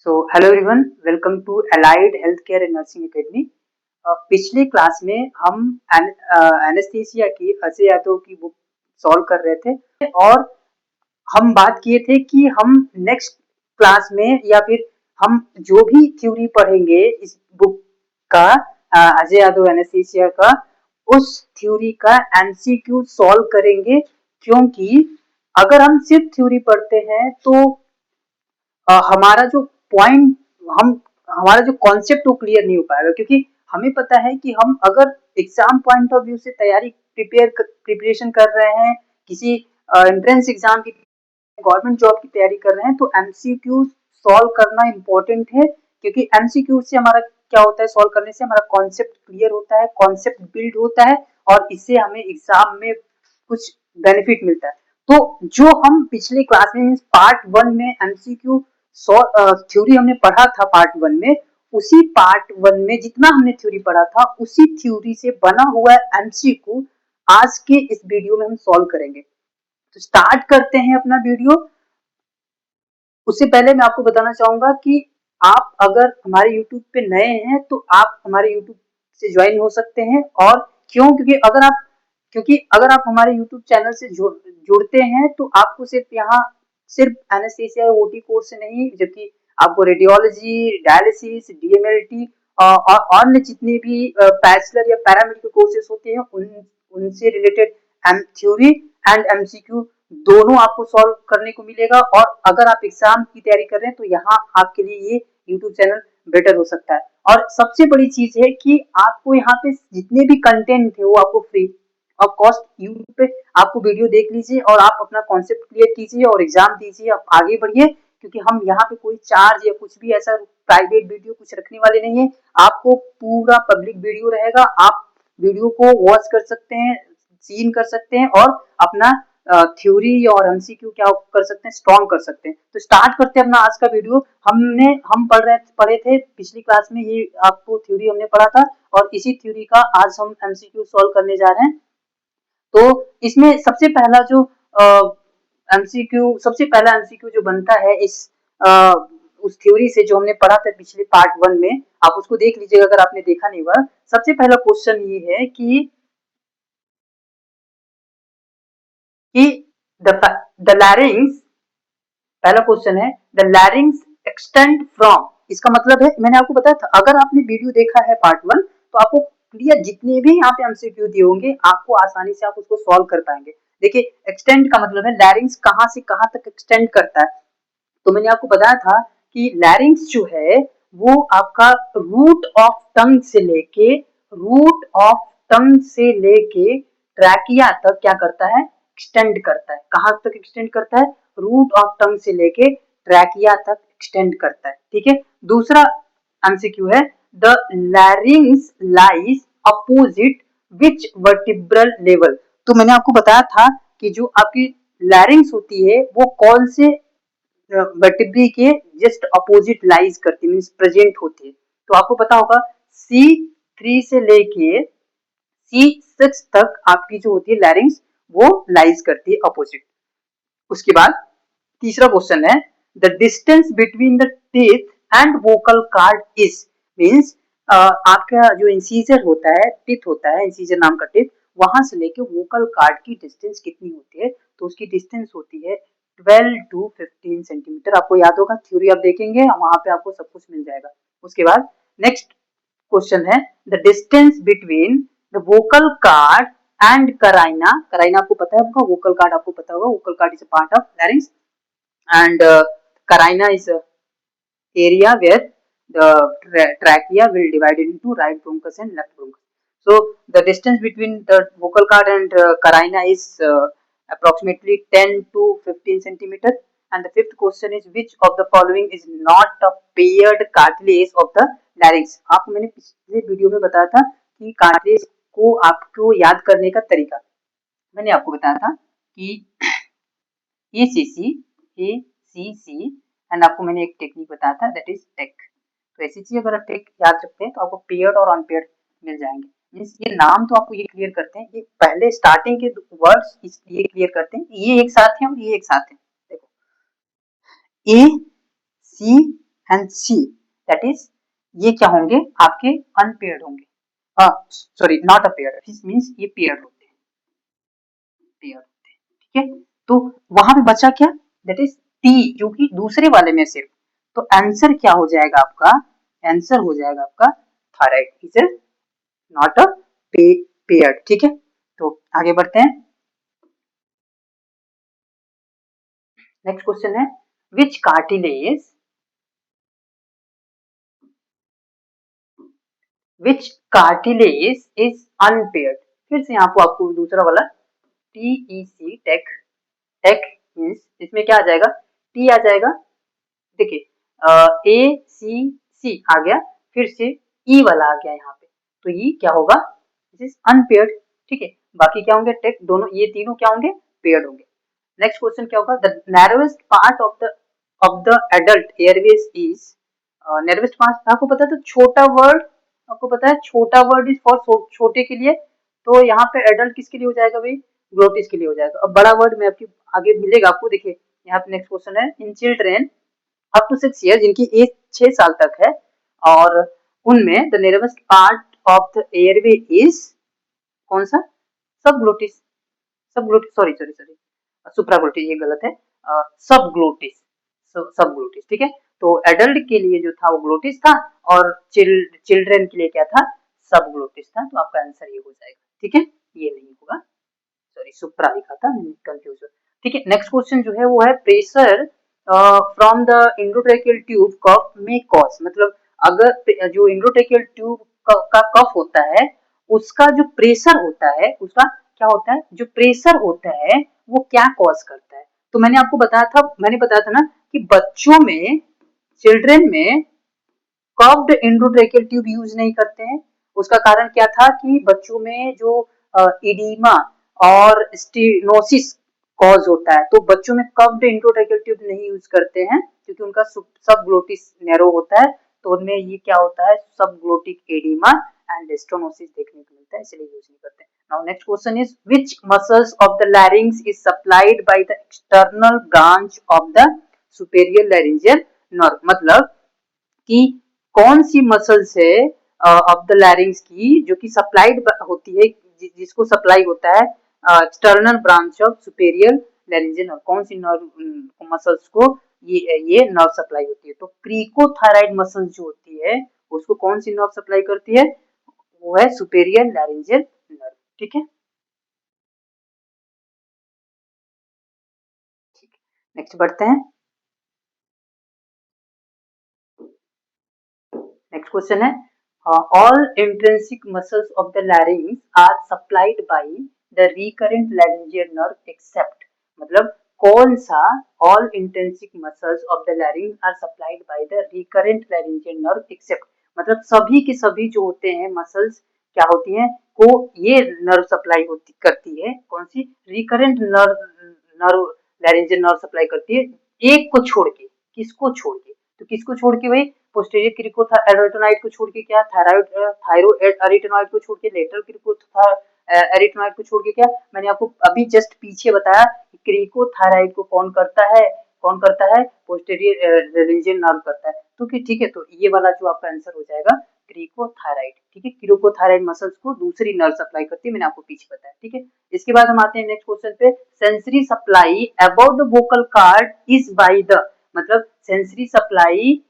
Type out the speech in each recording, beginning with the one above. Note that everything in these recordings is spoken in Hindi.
Hello everyone, welcome to allied health care and nursing academy. पिछले क्लास में हम एनेस्थीसिया की अजय यादव की बुक सॉल्व कर रहे थे और हम बात किए थे कि हम नेक्स्ट क्लास में या फिर हम जो भी थ्योरी पढ़ेंगे इस बुक का, अजय यादव एनेस्थीसिया का, उस थ्योरी का एमसीक्यू सॉल्व करेंगे। क्योंकि अगर हम सिर्फ थ्योरी पढ़ते हैं तो हमारा जो पॉइंट हम हमारा जो कॉन्सेप्ट वो क्लियर नहीं हो पाएगा। क्योंकि हमें पता है कि हम अगर एग्जाम पॉइंट ऑफ व्यू से प्रिपरेशन कर रहे हैं, किसी एंट्रेंस एग्जाम की, गवर्नमेंट जॉब की तैयारी कर रहे हैं, तो एमसीक्यू सॉल्व करना इम्पोर्टेंट है। क्योंकि एमसीक्यू से हमारा क्या होता है, सॉल्व करने से हमारा कॉन्सेप्ट क्लियर होता है, कॉन्सेप्ट बिल्ड होता है और इससे हमें एग्जाम में कुछ बेनिफिट मिलता है। तो जो हम पिछले क्लास में पार्ट 1 में एमसीक्यू थ्योरी हमने पढ़ा था पार्ट 1 में, उसी पार्ट 1 में जितना हमने थ्योरी पढ़ा था उसी थ्योरी से बना हुआ एमसीक्यू आज के इस वीडियो में हम सॉल्व करेंगे। तो स्टार्ट करते हैं अपना वीडियो। उससे पहले मैं आपको बताना चाहूंगा कि आप अगर हमारे YouTube पे नए हैं तो आप हमारे YouTube से ज्वाइन हो सकते हैं। और क्यों? क्योंकि अगर आप हमारे YouTube चैनल से जुड़ते हैं तो आपको सिर्फ एनेस्थीसिया ओटी कोर्स से नहीं, जबकि आपको रेडियोलॉजी, डायलिसिस, डीएमएलटी और अन्य जितने भी बैचलर या पैरामेडिकल कोर्सेज होते हैं उनसे रिलेटेड थ्योरी एंड एमसीक्यू दोनों आपको सॉल्व करने को मिलेगा। और अगर आप एग्जाम की तैयारी कर रहे हैं तो यहाँ आपके लिए ये यूट्यूब चैनल बेटर हो सकता है। और सबसे बड़ी चीज है कि आपको यहाँ पे जितने भी कंटेंट है वो आपको फ्री ऑफ कॉस्ट यूट्यूब पे आपको वीडियो देख लीजिए और आप अपना कॉन्सेप्ट क्लियर कीजिए और एग्जाम दीजिए, आप आगे बढ़िए। क्योंकि हम यहाँ पे कोई चार्ज या कुछ भी ऐसा प्राइवेट वीडियो कुछ रखने वाले नहीं है। आपको पूरा पब्लिक वीडियो रहेगा, आप वीडियो को वॉच कर सकते हैं, सीन कर सकते हैं और अपना थ्योरी और एमसीक्यू क्या कर सकते हैं, स्ट्रॉन्ग कर सकते हैं। तो स्टार्ट करते हैं अपना आज का वीडियो। हम पढ़े थे पिछली क्लास में, ये आपको थ्योरी हमने पढ़ा था और इसी थ्योरी का आज हम एमसीक्यू सॉल्व करने जा रहे हैं। तो इसमें सबसे पहला एमसीक्यू जो बनता है उस थ्योरी से जो हमने पढ़ा था पिछले पार्ट 1 में, आप उसको देख लीजिएगा अगर आपने देखा नहीं हुआ। सबसे पहला क्वेश्चन ये है कि द लैरिंग्स, पहला क्वेश्चन है द लैरिंग्स एक्सटेंड फ्रॉम। इसका मतलब है, मैंने आपको बताया था, अगर आपने वीडियो देखा है पार्ट 1 तो आपको क्लियर जितने भी यहाँ पे एमसीक्यू दिए होंगे आपको आसानी से आप उसको सॉल्व कर पाएंगे। देखिए, एक्सटेंड का मतलब है लैरिंग्स कहाँ से कहाँ तक एक्सटेंड करता है। तो मैंने आपको बताया था कि लैरिंग्स जो है वो आपका रूट ऑफ टंग से लेके ट्रैकिया तक क्या करता है, एक्सटेंड करता है। कहाँ तक एक्सटेंड करता है? रूट ऑफ टंग से लेके ट्रैकिया तक एक्सटेंड करता है। ठीक है। दूसरा एमसीक्यू है the larynx lies opposite which vertebral level. तो मैंने आपको बताया था कि जो आपकी लैरिंग्स होती है वो कौन से वर्टिब्री के जस्ट अपोजिट लाइज करती है, मींस प्रेजेंट होती है। तो आपको पता होगा C3 से लेके C6 तक आपकी जो होती है लैरिंग्स वो लाइज करती है अपोजिट। उसके बाद तीसरा क्वेश्चन है the distance between the teeth and vocal cord is, means आपका जो इंसीजर होता है, टीथ होता है, इंसीजर नाम का टीथ, वहां से लेके वोकल कार्ड की डिस्टेंस कितनी होती है? तो उसकी डिस्टेंस होती है 12 to 15 सेंटीमीटर। आपको याद होगा, थ्योरी आप देखेंगे वहां पे आपको सब कुछ मिल जाएगा। उसके बाद नेक्स्ट क्वेश्चन है the distance between the vocal cord and carina. Carina आपको पता है, आपका वोकल कार्ड आपको पता होगा, vocal cord is a part of larynx and carina is a area where the trachea will divide into right bronchus and left bronchus. So the distance between the vocal cord and carina is approximately 10 to 15 centimeter. And the fifth question is which of the following is not a paired cartilage of the larynx। आपको मैंने पिछले वीडियो में बताया था कि कार्टिलेज को आपको याद करने का तरीका। मैंने आपको बताया था कि ACC एंड आपको मैंने एक टेक्निक बताया था, दैट इज टेक। तो ACC अगर आप टेक याद रखते हैं तो आपको पेयर्ड और अनपेयर्ड मिल जाएंगे। मींस ये नाम तो आपको ये क्लियर करते हैं, ये पहले स्टार्टिंग के वर्ड्स इसलिए क्लियर करते हैं, ये एक साथ हैं और ये एक साथ हैं। देखो, ACC and C, that is ये क्या होंगे आपके अनपेयर्ड होंगे, sorry not a pair, means ये पेयर होते हैं, पेयर होते हैं, ठीक है। तो वहां पे बचा क्या, दैट इज टी, जो कि दूसरे वाले में सिर्फ, तो आंसर क्या हो जाएगा आपका, आंसर हो जाएगा आपका thyroid is not a pair, ठीक है। तो आगे बढ़ते हैं, नेक्स्ट क्वेश्चन है which cartilage, which cartilage is unpaired, फिर से यहाँ पर आपको दूसरा वाला टीईसी टेक, टेक मींस इसमें क्या आ जाएगा, टी आ जाएगा, देखिए ए सी सी आ गया, फिर से ई वाला आ गया यहाँ पे, तो ये क्या होगा, दिस इज अनपेयर्ड, ठीक है। बाकी क्या होंगे टेक, दोनों ये तीनों क्या होंगे, पेयर्ड होंगे। नेक्स्ट क्वेश्चन क्या होगा, the narrowest part of the adult Airways is, narrowest part आपको पता है, तो छोटा वर्ड आपको पता है, छोटा वर्ड इज फॉर छोटे के लिए, तो यहाँ पे एडल्ट किसके लिए हो जाएगा भाई, ग्लोटिस के लिए हो जाएगा। अब बड़ा वर्ड में आपकी आगे मिलेगा आपको, देखिए यहाँ पे नेक्स्ट क्वेश्चन है, in children up to 6 year, जिनकी एज 6 साल तक है, और उनमें the narrowest part of the airway is कौन सा, subglottis, subglottis, sorry sorry sorry, supraglottis, ये गलत है, सबग्लोटिस, सबग्लोटिस, ठीक है। तो एडल्ट के लिए जो था वो ग्लोटिस था, और चिल्ड्रन के लिए क्या था, सबग्लोटिस था, तो आपका आंसर ये हो जाएगा, ठीक है, ये नहीं होगा, सॉरी सुप्रा लिखा था, मैंने कंफ्यूज, ठीक है। नेक्स्ट क्वेश्चन जो है वो है pressure from the endotracheal tube cuff में कॉज, मतलब अगर जो इंडोट्रेकियल ट्यूब का कफ होता है, उसका जो प्रेशर होता है, उसका क्या होता है, जो प्रेशर होता है वो क्या कॉज करता है, तो मैंने आपको बताया था, मैंने बताया था ना कि बच्चों में, चिल्ड्रन में कर्व्ड एंडोट्रेकियल ट्यूब यूज नहीं करते हैं, उसका कारण क्या था कि बच्चों में जो इडीमा और स्टेनोसिस कॉज होता है, तो बच्चों में कर्व्ड एंडोट्रेकियल ट्यूब नहीं यूज करते हैं, क्योंकि उनका सबग्लोटिस नैरो होता है, तो उनमें ये क्या होता है, सबग्लोटिक एडिमा एंड स्टेनोसिस देखने को मिलता है, इसलिए यूज नहीं करते। Now next question is which muscles of the larynx is supplied by the external branch of the superior laryngeal nerve, मतलब कि कौन सी मसल्स है ऑफ द लैरिंग्स की जो कि सप्लाइड होती है, जिसको सप्लाई होता है external branch of superior laryngeal nerve, कौन सी नर्व मसल्स को ये नर्व सप्लाई होती है, तो क्रीकोथायराइड मसल्स जो होती है उसको कौन सी नर्व सप्लाई करती है, वो है सुपेरियर लैरिंजियल नर्व, ठीक है। नेक्स्ट बढ़ते हैं, नेक्स्ट क्वेश्चन है all intrinsic muscles of the larynx are supplied by the recurrent laryngeal nerve except, मतलब कौन सा all intrinsic muscles of the larynx are supplied by the recurrent laryngeal nerve except, मतलब सभी के सभी जो होते हैं मसल्स क्या होती हैं, को ये नर्व सप्लाई होती करती है, कौन सी, recurrent nerve, nerve laryngeal nerve supply करती है, एक को छोड़ के, किसको छोड़ के, तो किसको छोड़ के भाई, पोस्टीरियर क्रिकोएरिटोनाइड को छोड़ के, क्या थायराइड थायरोएरिटोनाइड को छोड़ के, लेटरल क्रिकोएरिटोनाइड को छोड़ के, क्या मैंने आपको अभी जस्ट पीछे बताया कि क्रिकोथायराइड को कौन करता है, कौन करता है, पोस्टीरियर लैरिंजियल नर्व करता है, तो ठीक है, तो ये वाला जो आपका आंसर हो जाएगा क्रिकोथायराइड, ठीक है। क्रिकोथायराइड मसल्स को दूसरी नर्व सप्लाई करती है, मैंने आपको पीछे बताया, ठीक है। इसके बाद हम आते हैं नेक्स्ट क्वेश्चन पे, sensory supply above the vocal cord is by the, मतलब sensory supply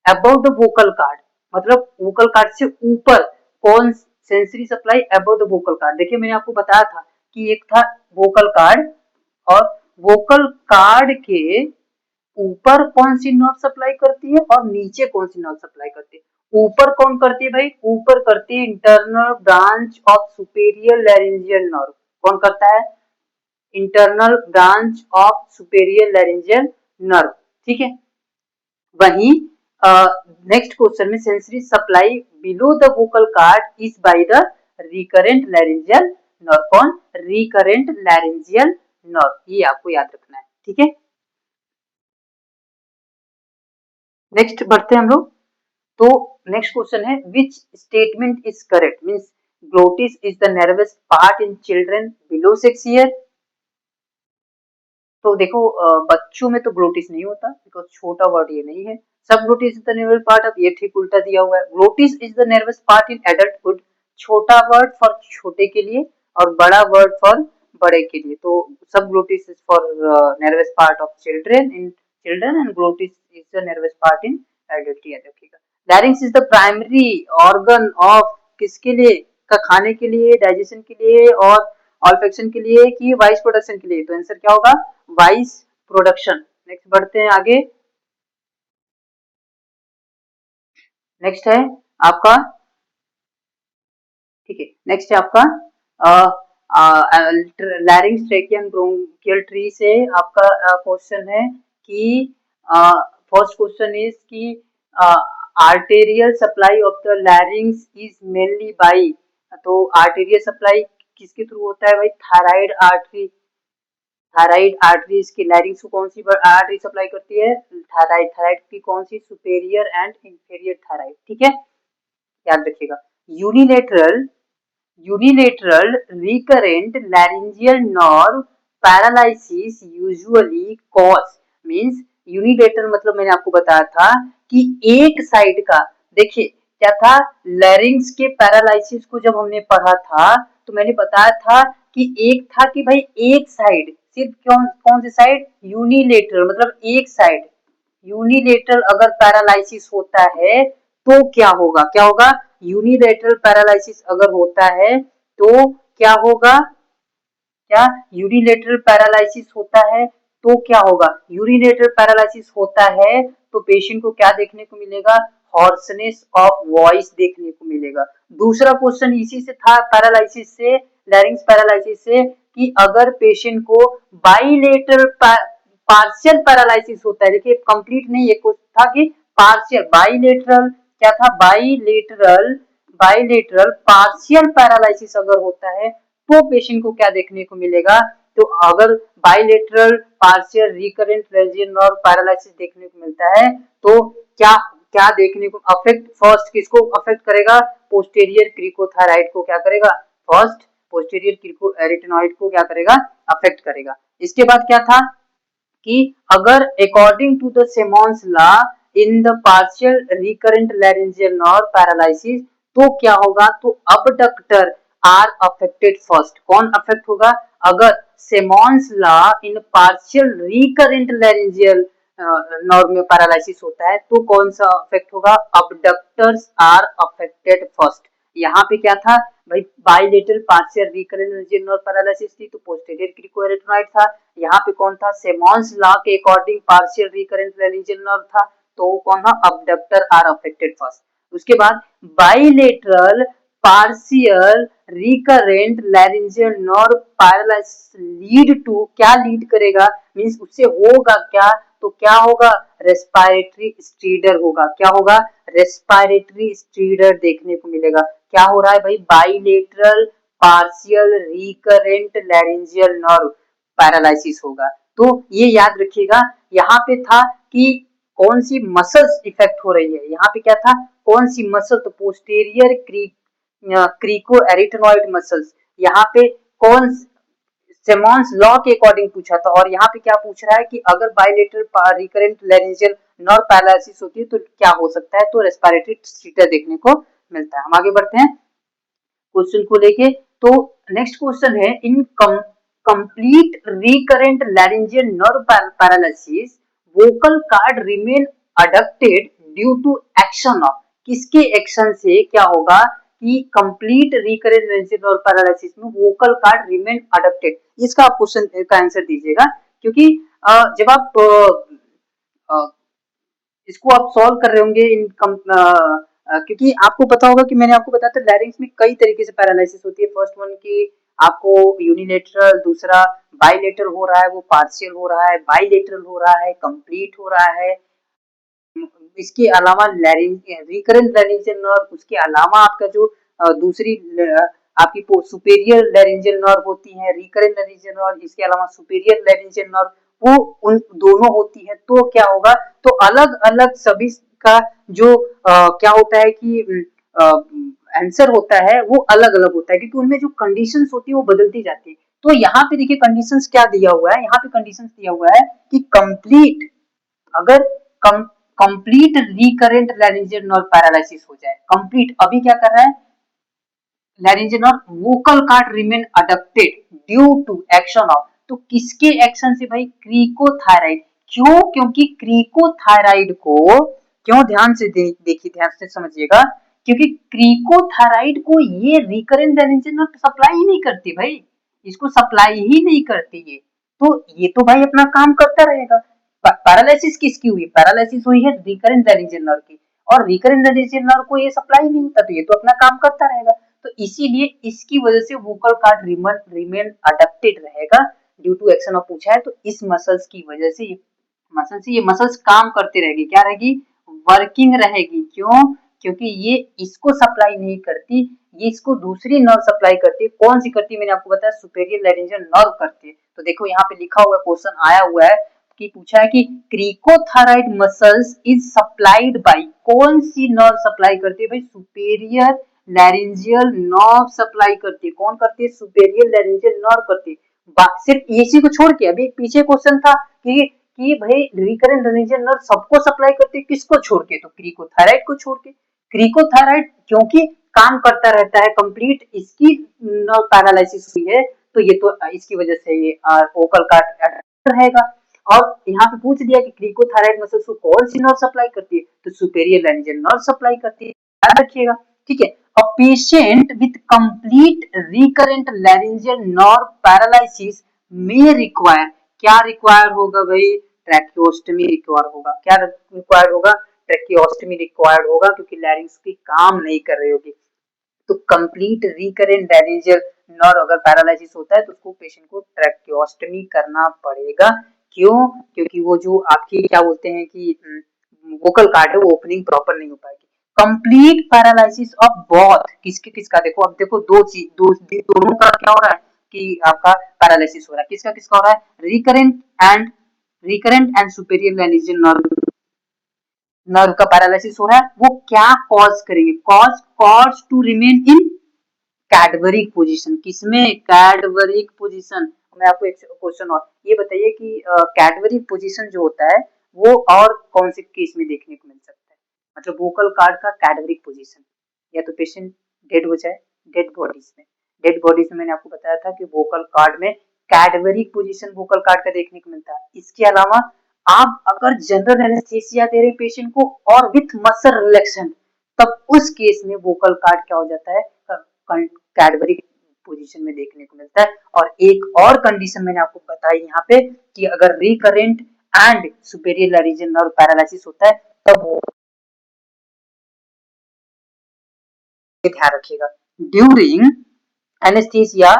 above the vocal cord, मतलब वोकल कार्ड से ऊपर, कौन sensory supply above the vocal cord, देखिए मैंने आपको बताया था कि एक था वोकल कार्ड, और वोकल कार्ड के ऊपर कौन सी नर्व सप्लाई करती है और नीचे कौन सी नर्व सप्लाई करती है, ऊपर कौन करती है भाई, ऊपर करती है internal branch of superior laryngeal nerve, कौन करता है, internal branch of superior laryngeal nerve, ठीक है। वहीं नेक्स्ट क्वेश्चन में sensory supply below the vocal cord is by the recurrent laryngeal nerve, कौन, रिकरेंट लैरिंजियल नर्व, ये आपको याद रखना है, ठीक है। नेक्स्ट बढ़ते हैं हम लोग, तो नेक्स्ट क्वेश्चन है which statement is correct, means glottis is the nervous part in children below 6 year, तो देखो बच्चों में तो ग्लोटिस नहीं होता बिकॉज छोटा वर्ड ये नहीं है। सब glottis is the nervous part, अब ये ठीक उल्टा दिया हुआ है। Glottis is the nervous part in adulthood, छोटा वर्ड फॉर छोटे के लिए और बड़ा वर्ड फॉर बड़े के लिए। तो सब glottis is for nervous part of children and glottis is the nervous part in adult. याद रखिएगा। Larynx is the primary organ of किसके लिए का, खाने के लिए, डाइजेशन के लिए और ऑल्फेक्शन के लिए कि वॉइस प्रोडक्शन के लिए। तो आंसर क्या होगा, वॉइस प्रोडक्शन। नेक्स्ट बढ़ते हैं आगे। नेक्स्ट है आपका, ठीक है, नेक्स्ट है आपका लैरिंग्स, ट्रेकियम, ब्रोंकियल ट्री से आपका क्वेश्चन है कि फर्स्ट क्वेश्चन इज कि arterial supply of the लैरिंग्स is mainly by, तो आर्टेरियल सप्लाई किसके थ्रू होता है भाई, थायराइड आर्टरी। थायराइड आर्टरी इसकी लैरिंग्स को कौन सी आर्टरी सप्लाई करती है, थायराइड। थायराइड की कौन सी, सुपेरियर एंड इंफीरियर थायराइड, ठीक है, याद रखिएगा। Unilateral unilateral recurrent laryngeal nerve paralysis usually cause, means unilateral मतलब मैंने आपको बताया था कि एक साइड का, देखिए क्या था, लैरिंग्स के पैरालिसिस को जब हमने पढ़ा था तो मैंने बताया था कि एक था कि भाई एक साइड, सिर्फ कौन कौन सी साइड, यूनिलेटरल मतलब एक साइड। यूनिलेटरल अगर पैरालिसिस होता है तो क्या होगा, क्या होगा, यूनिलेटरल पैरालिसिस अगर होता है तो क्या होगा, क्या यूनिलेटरल पैरालिसिस होता है तो क्या होगा, यूनिलेटरल पैरालिसिस होता है तो पेशेंट को क्या देखने को मिलेगा, हॉर्सनेस ऑफ वॉइस देखने को मिलेगा। दूसरा क्वेश्चन इसी से था पैरालिसिस से, लैरिंग्स पैरालिसिस से, कि अगर पेशेंट को बाइलेटरल पार्शियल पैरालिसिस होता है, देखिए कंप्लीट नहीं, एक था कि पार्शियल, बाइलेटरल क्या था, बाइलेटरल बाइलेटरल पार्शियल पैरालिसिस अगर होता है तो पेशेंट को क्या देखने को मिलेगा, तो अगर bilateral partial recurrent region nerve paralysis देखने को मिलता है तो क्या क्या देखने को, अफेक्ट फर्स्ट किसको अफेक्ट करेगा, पोस्टीरियर क्रिकोथायराइड को क्या करेगा, फर्स्ट पोस्टीरियर क्रिकोएरिटेनॉइड को क्या करेगा, अफेक्ट करेगा। इसके बाद क्या था कि अगर according to the Semon's law in the partial recurrent laryngeal nerve paralysis तो क्या होगा, तो अबडक्टर आर अफेक्टेड फर्स्ट। कौन अफेक्ट होगा, अगर Semon's law in partial recurrent laryngeal nerve में पैरालिसिस होता है तो कौन सा अफेक्ट होगा, अबडक्टर्स आर अफेक्टेड फर्स्ट। यहाँ पे क्या था भाई, bilateral partial recurrent laryngeal nerve paralysis थी तो पोस्टीरियर क्रिकोएरिटेनॉइड था। यहाँ पे कौन था, सिमोन्स लॉ के according partial recurrent laryngeal nerve था तो कौन था, अबडक्टर आर अफेक्टेड फर्स्ट। उसके बाद bilateral partial recurrent laryngeal nerve paralysis lead to, क्या लीड करेगा, मींस उससे होगा क्या, तो क्या होगा, रेस्पिरेटरी स्ट्रीडर होगा, क्या होगा, रेस्पिरेटरी स्ट्रीडर देखने को मिलेगा। क्या हो रहा है भाई, bilateral partial recurrent laryngeal nerve paralysis होगा। तो ये याद रखिएगा, यहाँ पे था कि कौन सी मसल्स इफेक्ट हो रही है, यहाँ पे क्या था, कौन सी मसल, तो पोस्टीरियर क्रिकोएरिटेनॉइड मसल्स। यहाँ पे कौन, सिमोन्स लॉ के अकॉर्डिंग पूछा था, और यहाँ पे क्या पूछ रहा है कि अगर bilateral recurrent laryngeal nerve paralysis होती है तो क्या हो सकता है, तो रेस्पिरेटरी स्ट्रीडर देखने को मिलता है। हम आगे बढ़ते हैं क्वेश्चन को लेके। तो नेक्स्ट क्वेश्चन है, in complete recurrent laryngeal nerve paralysis vocal cord remain adducted due to action of, किसके एक्शन से क्या होगा कि complete recurrent laryngeal nerve paralysis में वोकल कार्ड रिमेन अडक्टेड। इसका आप क्वेश्चन का आंसर दीजिएगा, क्योंकि जब आप इसको आप सॉल्व कर रहे होंगे इन क्योंकि आपको पता होगा कि मैंने आपको बताया था लैरिंग्स में कई तरीके से पैरालिसिस होती है। फर्स्ट वन की आपको यूनिलेटरल, दूसरा बाइलेटरल हो रहा है, वो पार्शियल हो रहा है, बाइलेटरल हो रहा है, कंप्लीट हो रहा है। इसके अलावा रिकरेंट लैरिंजियल नर्व, उसके अलावा आपका जो दूसरी आपकी सुपेरियर लैरिंजियल नर्व होती है, रिकरेंट लैरिंजियल नर्व, इसके अलावा सुपेरियर लैरिंजियल नर्व, वो उन दोनों होती है। तो क्या होगा, तो अलग अलग सभी का जो क्या होता है कि आंसर होता है वो अलग अलग होता है, क्योंकि उनमें जो कंडीशंस होती है वो बदलती जाती है। तो यहाँ पे देखिए कंडीशंस क्या दिया हुआ है, यहाँ पे कंडीशंस दिया हुआ है कि कंप्लीट, अगर complete recurrent laryngeal nerve paralysis हो जाए, कंप्लीट, अभी क्या कर रहा है laryngeal nerve vocal cord remain adducted due to action of, तो किसके एक्शन से भाई, क्रीकोथायराइड। क्यों? क्योंकि क्रीकोथायराइड को, क्यों, ध्यान से देखिए, ध्यान से समझिएगा, क्योंकि क्रीकोथायराइड को ये रिकरेंट लैरिंजियल नर्व सप्लाई ही नहीं करती भाई, इसको सप्लाई ही नहीं करती ये तो भाई अपना काम करता रहेगा। पैरालिसिस किसकी हुई, पैरालिसिस हुई है रिकरेंट लैरिंजियल नर्व की, और रिकरेंट लैरिंजियल नर्व को ये सप्लाई नहीं होता, तो ये तो अपना काम करता रहेगा। तो इसीलिए इसकी वजह से वोकल कार्ड रिमेन अडप्टेड रहेगा ड्यू टू एक्शन ऑफ, पूछा है तो इस मसल्स की वजह से ये मसल्स काम करती रहेगी, क्या रहेगी, वर्किंग रहेगी। क्यों? क्योंकि ये इसको सप्लाई नहीं करती, ये इसको दूसरी नर्व सप्लाई करती है। कौन सी करती है, मैंने आपको बताया सुपेरियर लैरिंजियल नर्व करती है। तो देखो यहाँ पे लिखा हुआ क्वेश्चन आया हुआ है कि पूछा है कि क्रीकोथायराइड मसल्स इज सप्लाइड बाय, कौन सी नर्व सप्लाई करती है भाई, सुपेरियर लैरिंजियल नर्व सप्लाई करती है। कौन करती है, सुपेरियर लैरिंजियल नर्व करती है। सिर्फ इसी को छोड़ के, अभी पीछे क्वेश्चन था कि भाई रिकरेंट लैरिंजियल नर्व सबको सप्लाई करती है, किसको छोड़ के, तो क्रीकोथायराइड को छोड़ के। क्रीकोथायराइड क्योंकि काम करता रहता है, कंप्लीट इसकी नर्व पैरालिसिस हुई है, तो ये तो इसकी वजह से ये वोकल कार्ड रहेगा। और यहाँ पे पूछ दिया कि क्रीकोथायराइड मसल्स को कौन सी नर्व सप्लाई करती है, तो सुपेरियर लैरिंजियल नर्व सप्लाई करती है, याद रखिएगा, ठीक है। A patient with complete recurrent laryngeal nerve paralysis may require, क्या रिक्वायर होगा भाई, ट्रैकियोस्टमी रिक्वायर होगा। क्या रिक्वायर होगा, ट्रैकियोस्टमी रिक्वायर्ड होगा, क्योंकि लैरिंक्स की काम नहीं कर रही होगी। तो कंप्लीट रिकरेंट लैरिंजियल नर्व अगर पैरालिसिस होता है तो उसको पेशेंट को ट्रैकियोस्टमी करना पड़ेगा। क्यों? क्योंकि वो जो आपकी क्या बोलते हैं कि वोकल कार्ड है वो ओपनिंग प्रॉपर नहीं हो पाएगी। कंप्लीट पैरालिसिस ऑफ बोथ, किसका देखो, अब देखो दोनों का क्या हो रहा है कि आपका पैरालिसिस हो रहा है, किसका हो रहा है, recurrent and superior laryngeal nerve का पैरालिसिस हो रहा है। वो क्या कॉज करेंगे, cause to remain in cadaveric position, किसमें, कैडवरिक पोजीशन। मैं आपको एक क्वेश्चन और ये बताइए कि कैडवरिक पोजीशन जो होता है वो और कौन से केस में देखने को मिल सकता है, मतलब वोकल कार्ड का कैडवरिक पोजीशन, या तो पेशेंट डेड हो जाए, डेड बॉडीज में मैंने आपको बताया था कि वोकल कार्ड में कैडवरिक पोजीशन वोकल कार्ड का देखने को मिलता है। इसके अलावा आप अगर जनरल एनेस्थीसिया दे रहे पेशेंट को और विथ मसल रिलैक्सेशन, तब उस केस में वोकल कार्ड क्या हो जाता है, कैडवरिक पोजीशन में देखने को मिलता है। और एक और कंडीशन मैंने आपको बताई यहाँ पे कि अगर recurrent and superior laryngeal nerve paralysis होता है तब वो ध्यान रखिएगा, during anaesthesia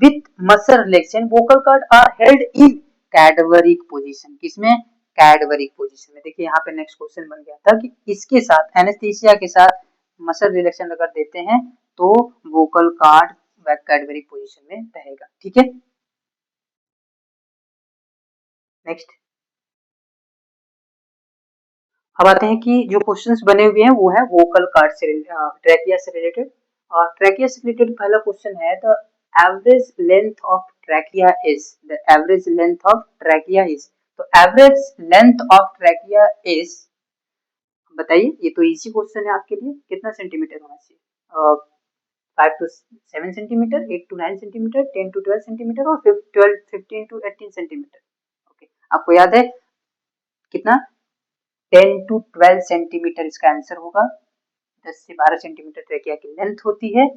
with muscle relaxation vocal cord are held in cadaveric position, किसमें, कैडवरिक पोजीशन में। देखिए यहाँ पे नेक्स्ट क्वेश्चन बन गया था कि इसके साथ एनेस्थीसिया के साथ मसल रिलैक्सेशन अगर देते हैं तो वोकल कार्ड कैडवरिक पोजीशन में रहेगा, ठीक है। नेक्स्ट अब आते हैं कि जो क्वेश्चंस बने हुए हैं वो है वोकल कार्ड से ट्रैकिया से रिलेटेड। और ट्रैकिया से रिलेटेड पहला क्वेश्चन है the average length of trachea is, the average length of trachea is, तो average length of trachea is, बताइए, ये तो इजी क्वेश्चन है आपके लिए, कितना सेंटीमीटर होना चाहिए, 5 to 7 centimetre, 8 to 9 centimetre, 10 to 12 centimetre और 15 to 18 सेंटीमीटर। ओके, आपको याद है कितना, 10 to 12 सेंटीमीटर इसका आंसर होगा। 10 से 12 सेंटीमीटर ट्रैकिया की लेंथ होती है।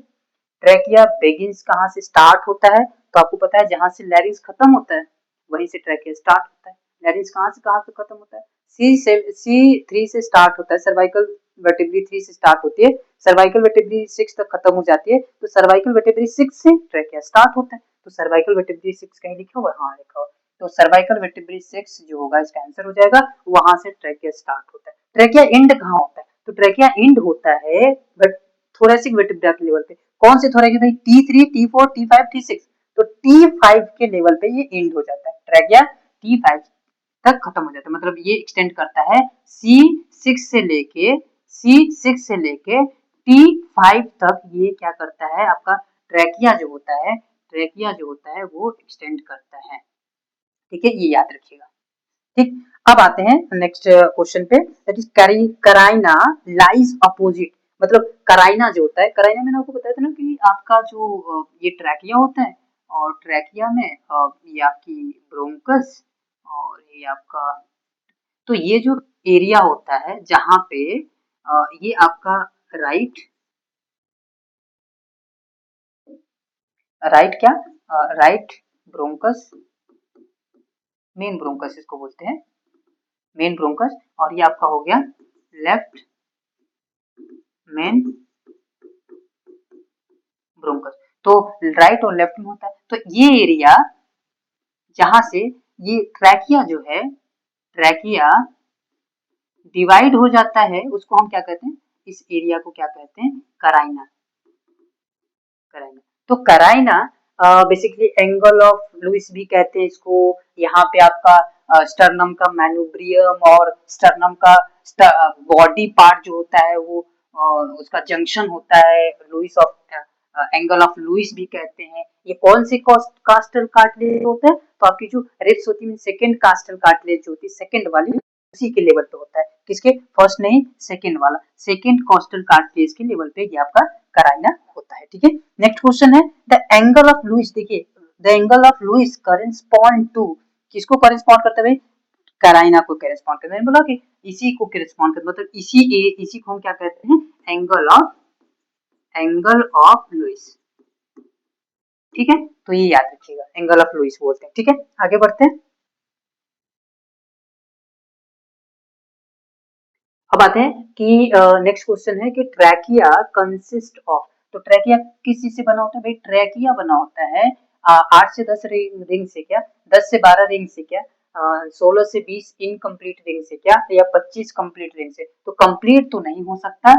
ट्रैकिया बेगिंस कहाँ से स्टार्ट होता है, तो आपको पता है जहां से लैरिंक्स खत्म होता है वहीं से ट्रैकिया स्टार्ट होता है। लैरिंक्स कहाँ से खत्म होता है, C3 से स्टार्ट होता है, सर्वाइकल वर्टेब्री 3 से स्टार्ट होती है, सर्वाइकल वर्टेब्री 6 तक खत्म हो जाती है, तो सर्वाइकल वर्टेब्री 6 से ट्रैकिया स्टार्ट होता है। तो सर्वाइकल वर्टेब्री 6 कहीं लिखा हुआ है, हाँ लिखा हुआ, तो सर्वाइकल वर्टेब्री 6 जो होगा इसका आंसर हो जाएगा, वहां से ट्रैकिया स्टार्ट होता है। ट्रैकिया एंड कहाँ होता है, तो ट्रैकिया एंड होता है बट थोरेसिक वर्टेब्रा के लेवल पे। कौन से थोरेसिक भाई, T3, T4, T5, T6, तो T5 के लेवल पे ये एंड हो जाता है, ट्रैकिया T5 तक खत्म हो जाता है, मतलब ये एक्सटेंड करता है C6 से लेके T5 तक, ये क्या करता है आपका ट्रैकिया जो होता है ट्रैकिया जो होता है वो एक्सटेंड करता है। ठीक है, ये याद रखिएगा। ठीक, अब आते हैं नेक्स्ट क्वेश्चन पे, दैट इज कराइना लाइज अपोजिट। मतलब कराइना जो होता है, कराइना मैंने आपको बताया था ना कि आपका जो ये ट्रैकिया होता है, और ट्रैकिया में ये आपकी ब्रोंकस और ये आपका, तो ये जो एरिया होता है जहां पे ये आपका राइट राइट क्या राइट ब्रोंकस, मेन ब्रोंकस इसको बोलते हैं, मेन ब्रोंकस, और ये आपका हो गया लेफ्ट मेन ब्रोंकस। तो राइट और लेफ्ट में होता है, तो ये एरिया जहां से ये ट्रैकिया जो है, ट्रैकिया डिवाइड हो जाता है, उसको हम क्या कहते हैं, इस एरिया को क्या कहते हैं, कराइना। कराइना, तो कराइना बेसिकली एंगल ऑफ लुइस भी कहते हैं इसको। यहाँ पे आपका स्टर्नम का मैनुब्रियम और स्टर्नम का बॉडी पार्ट जो होता है वो उसका जंक्शन होता है, Louis of angle of Louis भी कहते हैं। ये कौन से कास्टल कार्टिलेज होता है, तो आपकी जो रिब्स होती है सेकंड कास्टल कार्टिलेज जो होती है, सेकंड वाली, उसी के लेवल पे होता है। किसके, फर्स्ट नहीं सेकंड वाला, सेकंड कॉस्टल कार्टिलेज के लेवल पे ये आपका कराइना होता है। ठीक है, नेक्स्ट क्वेश्चन है द एंगल ऑफ लुइस। देखिए the angle of Louis correspond to, किसको करेस्पॉन्ड करता है, कराइना को करेस्पॉन्ड करता है। मैंने बोला कि इसी को करेस्पॉन्ड करता, मतलब इसी को हम क्या कहते हैं, एंगल ऑफ लुइस। ठीक है, तो ये याद रखिएगा, एंगल ऑफ लुइस बोलते हैं। ठीक है, आगे बढ़ते हैं। अब आते हैं कि नेक्स्ट क्वेश्चन है कि ट्रैकिया कंसिस्ट ऑफ। तो ट्रैकिया किस चीज से बना होता है भाई, ट्रैकिया बना होता है 8 से 10 रिंग से क्या, 10 से 12 रिंग से क्या, 16 से 20 इनकम्प्लीट रिंग से क्या, या 25 कंप्लीट रिंग से। तो कंप्लीट तो नहीं हो सकता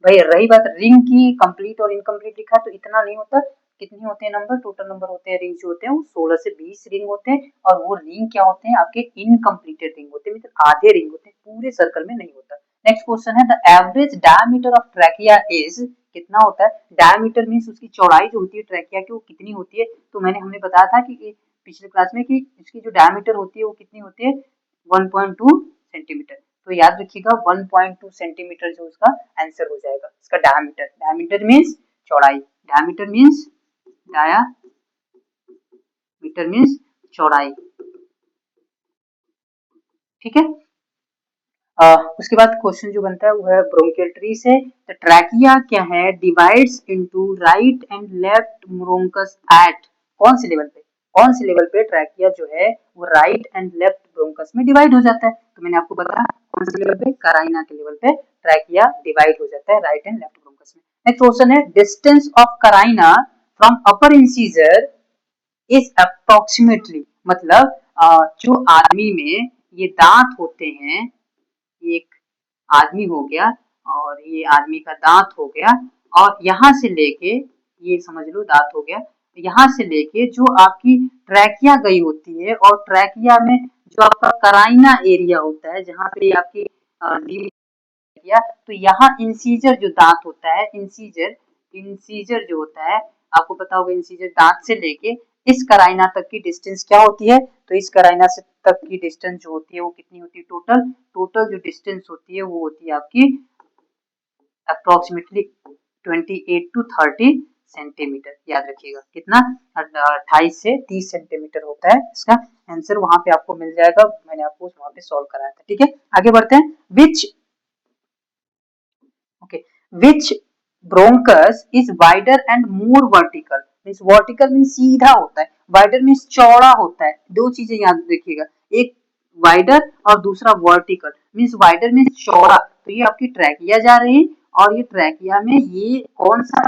भाई। रही बात रिंग की, कंप्लीट और इनकम्प्लीट लिखा तो इतना नहीं होता। कितने होते हैं नंबर, टोटल नंबर होते हैं रिंग जो होते हैं वो 16 से 20 रिंग होते हैं, और वो रिंग क्या होते हैं, आपके इनकम्प्लीटेड रिंग होते हैं, मतलब आधे रिंग होते हैं, पूरे सर्कल में नहीं होता। नेक्स्ट क्वेश्चन है the average diameter of trachea is, कितना होता है, डायमीटर मींस उसकी चौड़ाई जो होती है ट्रैकिया की वो कितनी होती है। तो हमने बताया था कि पिछले क्लास में कि इसकी जो डायमीटर होती है वो कितनी होती है, 1.2 सेंटीमीटर। तो याद रखिएगा 1.2 सेंटीमीटर जो उसका आंसर हो जाएगा, इसका डायमीटर। डायमीटर मींस चौड़ाई, डायमीटर मींस डायामीटर मींस चौड़ाई। ठीक है, उसके बाद क्वेश्चन जो बनता है वो है ब्रोंकियल ट्री से। तो ट्रैकिया क्या है, divides into right and left bronchus at, कौन से लेवल पे, कौन से लेवल पे ट्रैकिया जो है वो राइट एंड लेफ्ट ब्रोंकस में डिवाइड हो जाता है। तो मैंने आपको बताया कौन से लेवल पे, कराइना के लेवल पे ट्रैकिया डिवाइड हो जाता है राइट एंड लेफ्ट ब्रोंकस में। नेक्स्ट क्वेश्चन है distance of carina from upper incisor is approximately. मतलब जो आदमी में ये दांत होते हैं, एक आदमी हो गया और ये आदमी का दांत हो गया, और यहाँ से लेके, ये समझ लो दांत हो गया, यहाँ से लेके जो आपकी ट्रैकिया गई होती है, और ट्रैकिया में जो आपका कराइना एरिया होता है जहाँ पे आपकी किया, तो यहाँ इंसीजर जो दांत होता है, इंसीजर जो होता है, आपको पता होगा इंसीजर दांत से लेके इस कराइना तक की डिस्टेंस क्या होती है। तो इस कराइना से तक की डिस्टेंस जो होती है वो कितनी होती है, टोटल जो डिस्टेंस होती है वो होती है आपकी अप्रोक्सीमेटली 28 टू 30 सेंटीमीटर। याद रखिएगा कितना, 28 से 30 सेंटीमीटर होता है। इसका आंसर वहां पे आपको मिल जाएगा, मैंने आपको वहां पे सॉल्व कराया था। ठीक है, आगे बढ़ते हैं। Okay, which bronchus is wider and more vertical? Means vertical means सीधा होता है, वाइडर मीन्स चौड़ा होता है। दो चीजें याद रखिएगा, एक वाइडर और दूसरा वर्टिकल। मीन्स वाइडर मीन्स चौड़ा, तो ये आपकी ट्रैकिया जा रही है, और ये ट्रैकिया में ये कौन सा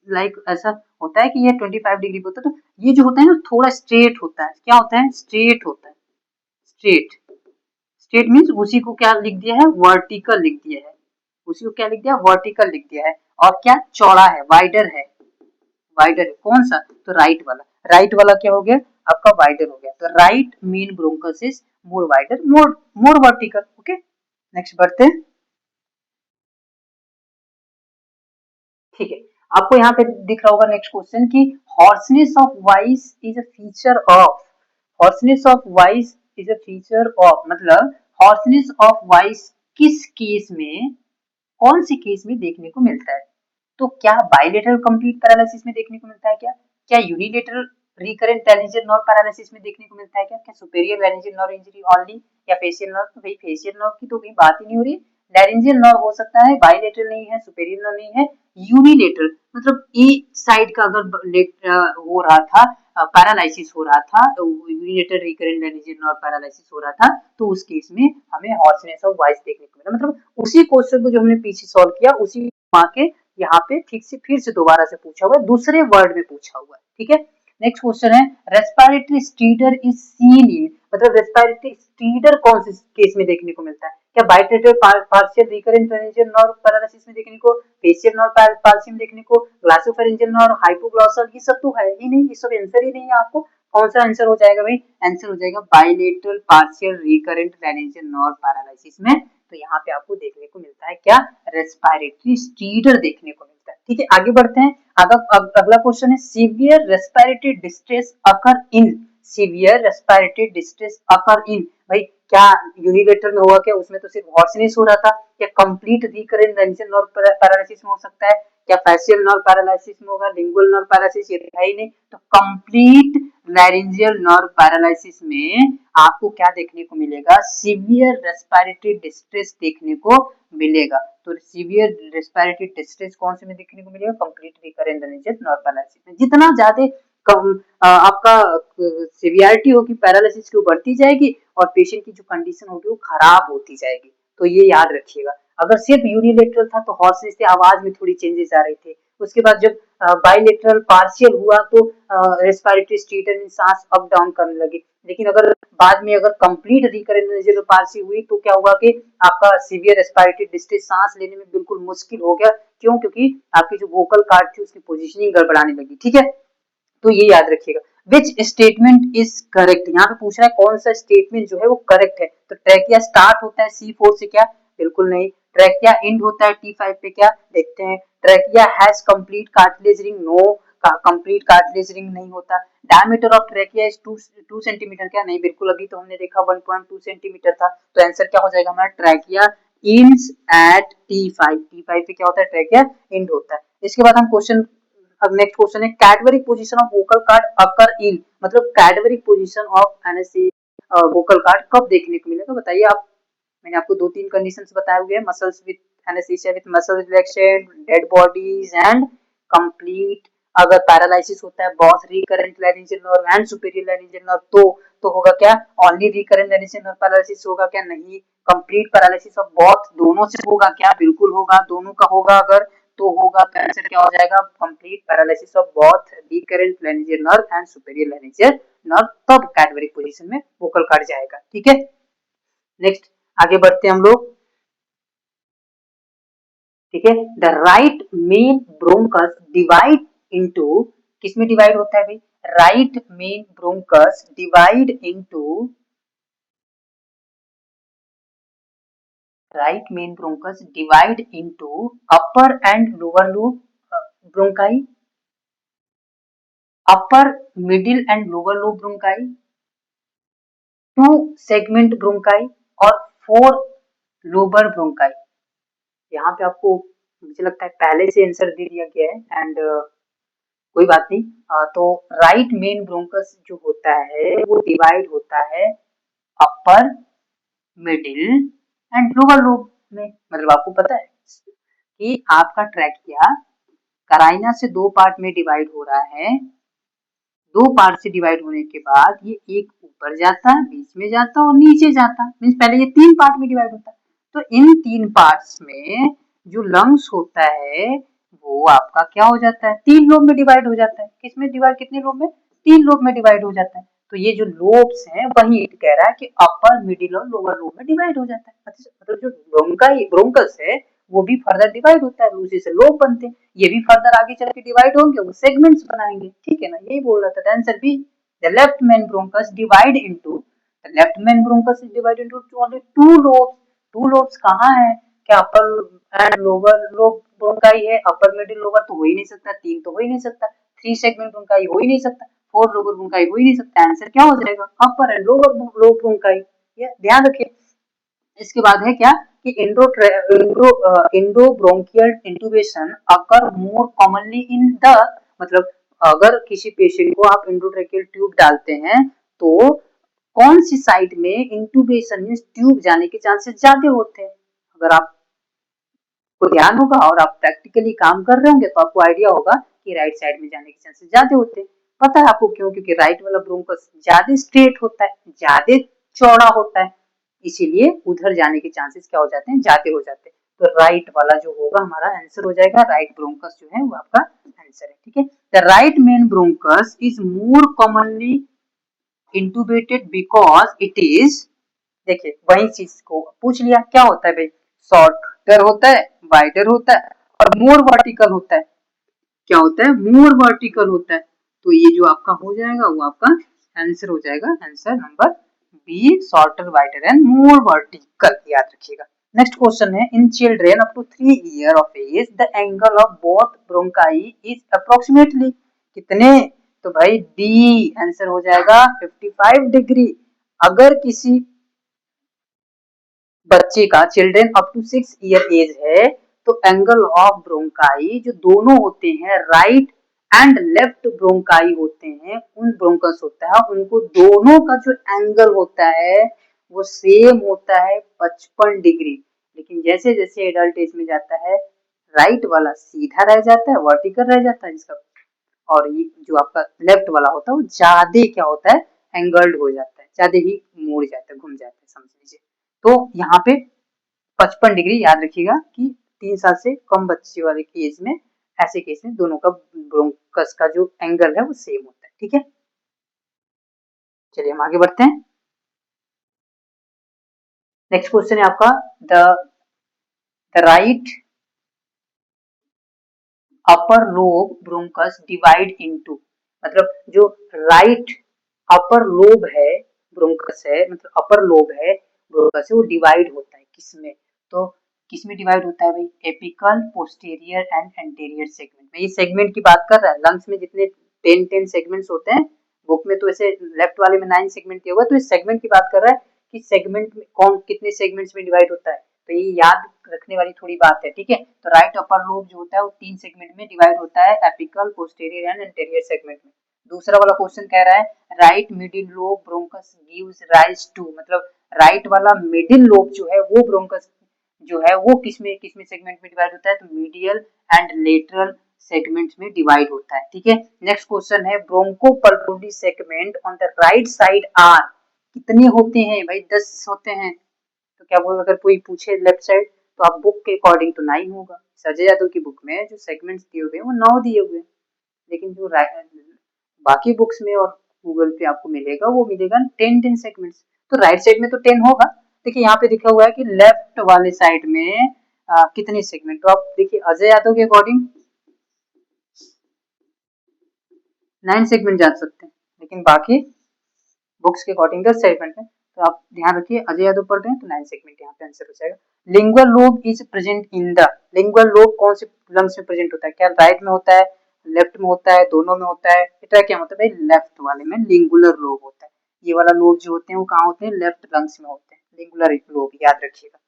लाइक ऐसा होता है कि ये 25 डिग्री होता है, तो ये जो होता है ना थोड़ा स्ट्रेट होता है। क्या होता है, स्ट्रेट होता है, स्ट्रेट। स्ट्रेट मीन्स उसी को क्या लिख दिया है, वर्टिकल लिख दिया है, उसी को क्या लिख दिया, वर्टिकल लिख दिया है। और क्या चौड़ा है, वाइडर है, वाइडर है कौन सा, तो राइट वाला। राइट वाला क्या हो गया आपका, वाइडर हो गया। तो right main bronchus is more wider, more vertical. Okay, next बढ़ते हैं। ठीक है, आपको यहाँ पे दिख रहा होगा नेक्स्ट क्वेश्चन की hoarseness of voice is a feature of, hoarseness of voice is a feature of मतलब हॉर्सनेस ऑफ वॉइस किस केस में, कौन से केस में देखने को मिलता है? तो क्या बाइलेटरल कंप्लीट पैरालिसिस में देखने को मिलता है क्या unilateral recurrent laryngeal nerve paralysis में देखने को मिलता है क्या superior laryngeal nerve injury only या फेशियल नर्व? तो भाई फेशियल नर्व की तो कहीं बात ही नहीं हो रही, लैरिंजियल नर्व हो सकता है, बाइलेटरल नहीं है, सुपेरियर नर्व नहीं है, यूनिलेटरल मतलब एक साइड का अगर हो रहा था पैरालिसिस हो रहा था, unilateral recurrent laryngeal nerve paralysis हो रहा था, तो उस केस में हमें हॉर्सनेस ऑफ वॉइस देखने को मिला। मतलब उसी क्वेश्चन को जो हमने पीछे सॉल्व किया उसी के यहाँ पे ठीक से फिर से दोबारा से पूछा हुआ है, दूसरे वर्ड में पूछा हुआ है। ठीक है, नेक्स्ट क्वेश्चन है रेस्पिरेटरी स्टीडर इज सीन इन, मतलब रेस्पिरेटरी स्टीडर कौन से केस में देखने को मिलता है? क्या bilateral partial recurrent laryngeal nerve paralysis में देखने को, फेशियल नर्व पैरालिसिस में देखने को, ग्लॉसोफैरिंजियल नर्व, हाइपोग्लॉसल, ये सब तो है ही नहीं, ये सब आंसर ही नहीं है। आपको कौन सा आंसर हो जाएगा भाई? आंसर हो जाएगा bilateral partial recurrent laryngeal nerve paralysis में। तो यहाँ पे आपको देखने को मिलता है क्या? रेस्पिरेटरी स्टीडर देखने को मिलता है। ठीक है, आगे बढ़ते हैं। अगला क्वेश्चन है सीवियर रेस्पिरेटरी डिस्ट्रेस अकर इन, सीवियर रेस्पिरेटरी डिस्ट्रेस अकर इन, भाई क्या यूनिलेटरल में हुआ क्या? उसमें तो सिर्फ हॉर्सनेस हो रहा था, क्या complete recurrent laryngeal nerve paralysis में हो सकता है, क्या फेशियल नर्व पैरालिसिस में होगा, लिंगुअल नर्व पैरालिसिस, ये है ही नहीं। तो कंप्लीट लैरिंजियल नर्व पैरालिसिस में आपको क्या देखने को मिलेगा? सीवियर रेस्पिरेटरी डिस्ट्रेस देखने को मिलेगा। तो सीवियर रेस्पिरेटरी डिस्ट्रेस कौन से में देखने को मिलेगा? Complete recurrent laryngeal nerve paralysis में। जितना ज्यादा आपका सिवियरिटी होगी पैरालिसिस की, बढ़ती जाएगी और पेशेंट की जो कंडीशन होगी वो खराब होती जाएगी। तो ये याद रखिएगा। अगर सिर्फ यूनिलेटरल था तो हॉर्सनेस से आवाज में थोड़ी चेंजेस आ रहे थे, उसके बाद जब बाइलेटरल पार्शियल हुआ तो रेस्पिरेटरी स्टीडर में सांस अप डाउन करने लगी। लेकिन अगर बाद में अगर कंप्लीट रिकरेंट लैरिंजियल पार्शियल हुई तो क्या हुआ कि आपका सीवियर रेस्पिरेटरी डिस्ट्रेस, सांस लेने में बिल्कुल मुश्किल हो गया। क्यों? क्योंकि आपकी जो वोकल कार्ड थी उसकी पोजीशनिंग गड़बड़ाने लगी। ठीक है, तो ये याद रखिएगा। विच स्टेटमेंट इज करेक्ट, यहाँ पे पूछ रहा है कौन सा स्टेटमेंट जो है वो करेक्ट है। तो ट्रैकिया स्टार्ट होता है C4 से क्या? बिल्कुल नहीं। ट्रैकिया एंड होता है T5 पे क्या? देखते हैं। Trachea has complete cartilage ring, no, complete cartilage ring नहीं होता। Diameter of trachea is 2 centimetre क्या? नहीं, बिल्कुल अभी तो हमने देखा 1.2 सेंटीमीटर था। तो आंसर क्या हो जाएगा हमारा? Trachea ends at T5, T5 पे क्या होता है? ट्रैकिया एंड होता है। इसके बाद हम क्वेश्चन, अब नेक्स्ट क्वेश्चन है cadaveric position of vocal cord occur in, मतलब cadaveric position of anaesthesia vocal cord कब देखने को मिलेगा? बताइए आप। मैंने आपको 2-3 कंडीशंस बताए हुए हैं, muscles with anaesthesia with muscle relaxation, dead bodies and complete. अगर पैरालिसिस होता है both recurrent laryngeal nerve and superior laryngeal nerve तो होगा क्या? Only recurrent laryngeal nerve paralysis होगा क्या? नहीं। कंप्लीट पैरालिसिस ऑफ बॉथ, दोनों से होगा क्या? बिल्कुल होगा, दोनों का होगा अगर तो होगा। तो आंसर क्या हो जाएगा? Complete paralysis of both recurrent laryngeal nerve and superior laryngeal nerve, तब कैडबरिक पोजीशन में वोकल कार्ड जाएगा। ठीक है, नेक्स्ट आगे बढ़ते हैं हम लोग। ठीक है, the right main bronchus divide into, किसमें डिवाइड होता है भाई? Right main bronchus divide into, right main bronchus divide into upper and lower lobe bronchi, upper, middle and lower lobe bronchi, 2 segment bronchi और 4 lobar bronchi। यहाँ पे आपको मुझे लगता है पहले से आंसर दे दिया गया है एंड कोई बात नहीं। तो राइट मेन ब्रोंकस जो होता है वो डिवाइड होता है upper, middle and lower lobe में। मतलब आपको पता है कि आपका ट्रैकिया कराइना से 2 पार्ट में डिवाइड हो रहा है। 2 पार्ट से डिवाइड होने के बाद ये एक ऊपर जाता है, बीच में जाता है और नीचे जाता है। मींस पहले ये 3 पार्ट में डिवाइड होता है। तो इन 3 पार्ट्स में जो लंग्स होता है वो आपका क्या हो जाता है? 3 लोब में डिवाइड हो जाता है। किसमें डिवाइड? कितने लोब में? 3 लोब में डिवाइड हो जाता है। तो ये जो लोब्स हैं वही कह रहा है कि अपर, मिडिल और लोअर लोब में डिवाइड हो जाता है। मतलब जो ब्रोंकस है वो भी फर्दर डिवाइड होता है, उसी से लोब बनते हैं। ये भी फर्दर आगे चल के डिवाइड होंगे, वो सेगमेंट्स बनाएंगे। ठीक है ना, यही बोल रहा था। Answer B, the left main bronchus divide into, the left main bronchus is divided into only 2 lobes. 2 lobes कहाँ है? क्या upper and lower lobe bronchi है? अपर मिडिल लोअर तो हो ही नहीं सकता, 3 तो हो ही नहीं सकता, 3 सेगमेंट ब्रोंकाई हो ही नहीं सकता, 4 लोअर ब्रोंकाई हो ही नहीं सकता। आंसर क्या हो जाएगा? Upper and lower lobe bronchi. ये ध्यान रखिए। इसके बाद है क्या कि endobronchial intubation occur more commonly in the, मतलब अगर किसी पेशेंट को आप इंडोट्रेकियल ट्यूब डालते हैं तो कौन सी साइड में इंट्यूबेशन मींस ट्यूब जाने के चांसेस ज्यादा होते हैं? अगर आपको ध्यान होगा और आप प्रैक्टिकली काम कर रहे होंगे तो आपको आइडिया होगा कि राइट साइड में जाने के चांसेस ज्यादा होते हैं। पता है आपको क्यों? क्योंकि राइट वाला ब्रोंकस ज्यादा स्ट्रेट होता है, ज्यादा चौड़ा होता है, इसीलिए उधर जाने के चांसेस क्या हो जाते हैं? ज्यादा हो जाते हैं। तो राइट वाला जो होगा हमारा आंसर हो जाएगा, राइट ब्रोंकस जो है वो आपका आंसर है। ठीक है, the right main bronchus is more commonly intubated because it is, देखिए वही चीज को पूछ लिया, क्या होता है भाई? शॉर्टर होता है, वाइडर होता है और मोर वर्टिकल होता है। क्या होता है? मोर वर्टिकल होता है। तो ये जो आपका हो जाएगा वो आपका आंसर हो जाएगा, answer number B, shorter wider and more vertical, याद रखिएगा। नेक्स्ट क्वेश्चन है, in children up to 3 year of age the angle of both bronchi is approximately कितने? तो भाई डी आंसर हो जाएगा 55 डिग्री। अगर किसी बच्चे का, children up to 6 year age है, तो एंगल ऑफ ब्रोंकाई जो दोनों होते हैं राइट एंड लेफ्ट ब्रोंकाई होते हैं, उन ब्रोंकस होता है, उनको दोनों का जो एंगल होता है वो सेम होता है 55 डिग्री। लेकिन जैसे जैसे एडल्ट एज में जाता है राइट वाला सीधा रह जाता है, वर्टिकल रह जाता है जिसका, और ये जो आपका लेफ्ट वाला होता है वो ज्यादा क्या होता है? एंगल्ड हो जाता है, ज्यादा ही मुड़ जाता है, घूम जाता है, समझ लीजिए। तो यहाँ पे 55 डिग्री याद रखिएगा कि 3 साल से कम बच्चे वाले केस में, ऐसे केस में दोनों का ब्रोंकस का जो एंगल है वो सेम होता है। ठीक है, चलिए हम आगे बढ़ते हैं। नेक्स्ट क्वेश्चन है आपका, the right upper lobe bronchus divide into, मतलब जो राइट अपर लोब है ब्रोंकस है, मतलब अपर लोब है ब्रोंकस है, वो डिवाइड होता है किसमें? तो किसमें डिवाइड होता है भाई? Apical, posterior and anterior segment में। ये सेगमेंट की बात कर रहा है। लंग्स में जितने 10 सेगमेंट्स होते हैं, बुक में तो ऐसे लेफ्ट वाले में 9 सेगमेंट दिया हुआ है, तो इस सेगमेंट की बात कर रहा है कि सेगमेंट में कौन कितने सेगमेंट्स में डिवाइड होता है। तो ये याद रखने वाली थोड़ी बात है। ठीक है, तो राइट अपर लोब जो होता है वो 3 सेगमेंट में डिवाइड होता है, apical, posterior and anterior segment में। दूसरा वाला क्वेश्चन कह रहा है right middle lobe bronchus gives rise to, मतलब राइट वाला मिडिल लोब जो है वो ब्रोंकस जो है वो किसमें सेगमेंट में डिवाइड होता है? तो मीडियल एंड लेटरल सेगमेंट्स में डिवाइड होता है। ठीक है, नेक्स्ट क्वेश्चन है, bronchopulmonary segment on the right side are कितने होते हैं भाई? 10 होते हैं। तो क्या बोल, अगर कोई पूछे लेफ्ट साइड तो आप बुक के अकॉर्डिंग तो 9 होगा। संजय यादव की बुक में जो सेगमेंट्स दिए हुए हैं वो 9 दिए हुए हैं, लेकिन जो बाकी बुक्स में और गूगल पे आपको मिलेगा वो मिलेगा 10 सेगमेंट्स। तो राइट साइड में तो 10 होगा। देखिए यहाँ पे लिखा हुआ है कि लेफ्ट वाले साइड में कितने सेगमेंट, तो आप देखिए अजय यादव के अकॉर्डिंग 9 सेगमेंट जा सकते हैं, लेकिन बाकी बुक्स के अकॉर्डिंग 10 सेगमेंट है। तो आप ध्यान रखिए अजय यादव पढ़ रहे हैं तो 9 सेगमेंट यहाँ पे आंसर हो जाएगा। Lingual lobe is present in the, lingual lobe कौन से लंग्स में प्रेजेंट होता है? क्या राइट में होता है, लेफ्ट में होता है, दोनों में होता है? इतना क्या होता है भाई? लेफ्ट वाले में लिंगुलर लोब होता है। ये वाला लोब जो होते हैं वो कहाँ होते हैं? लेफ्ट लंग्स में होते हैं, लिंगुलर लोब, याद रखिएगा।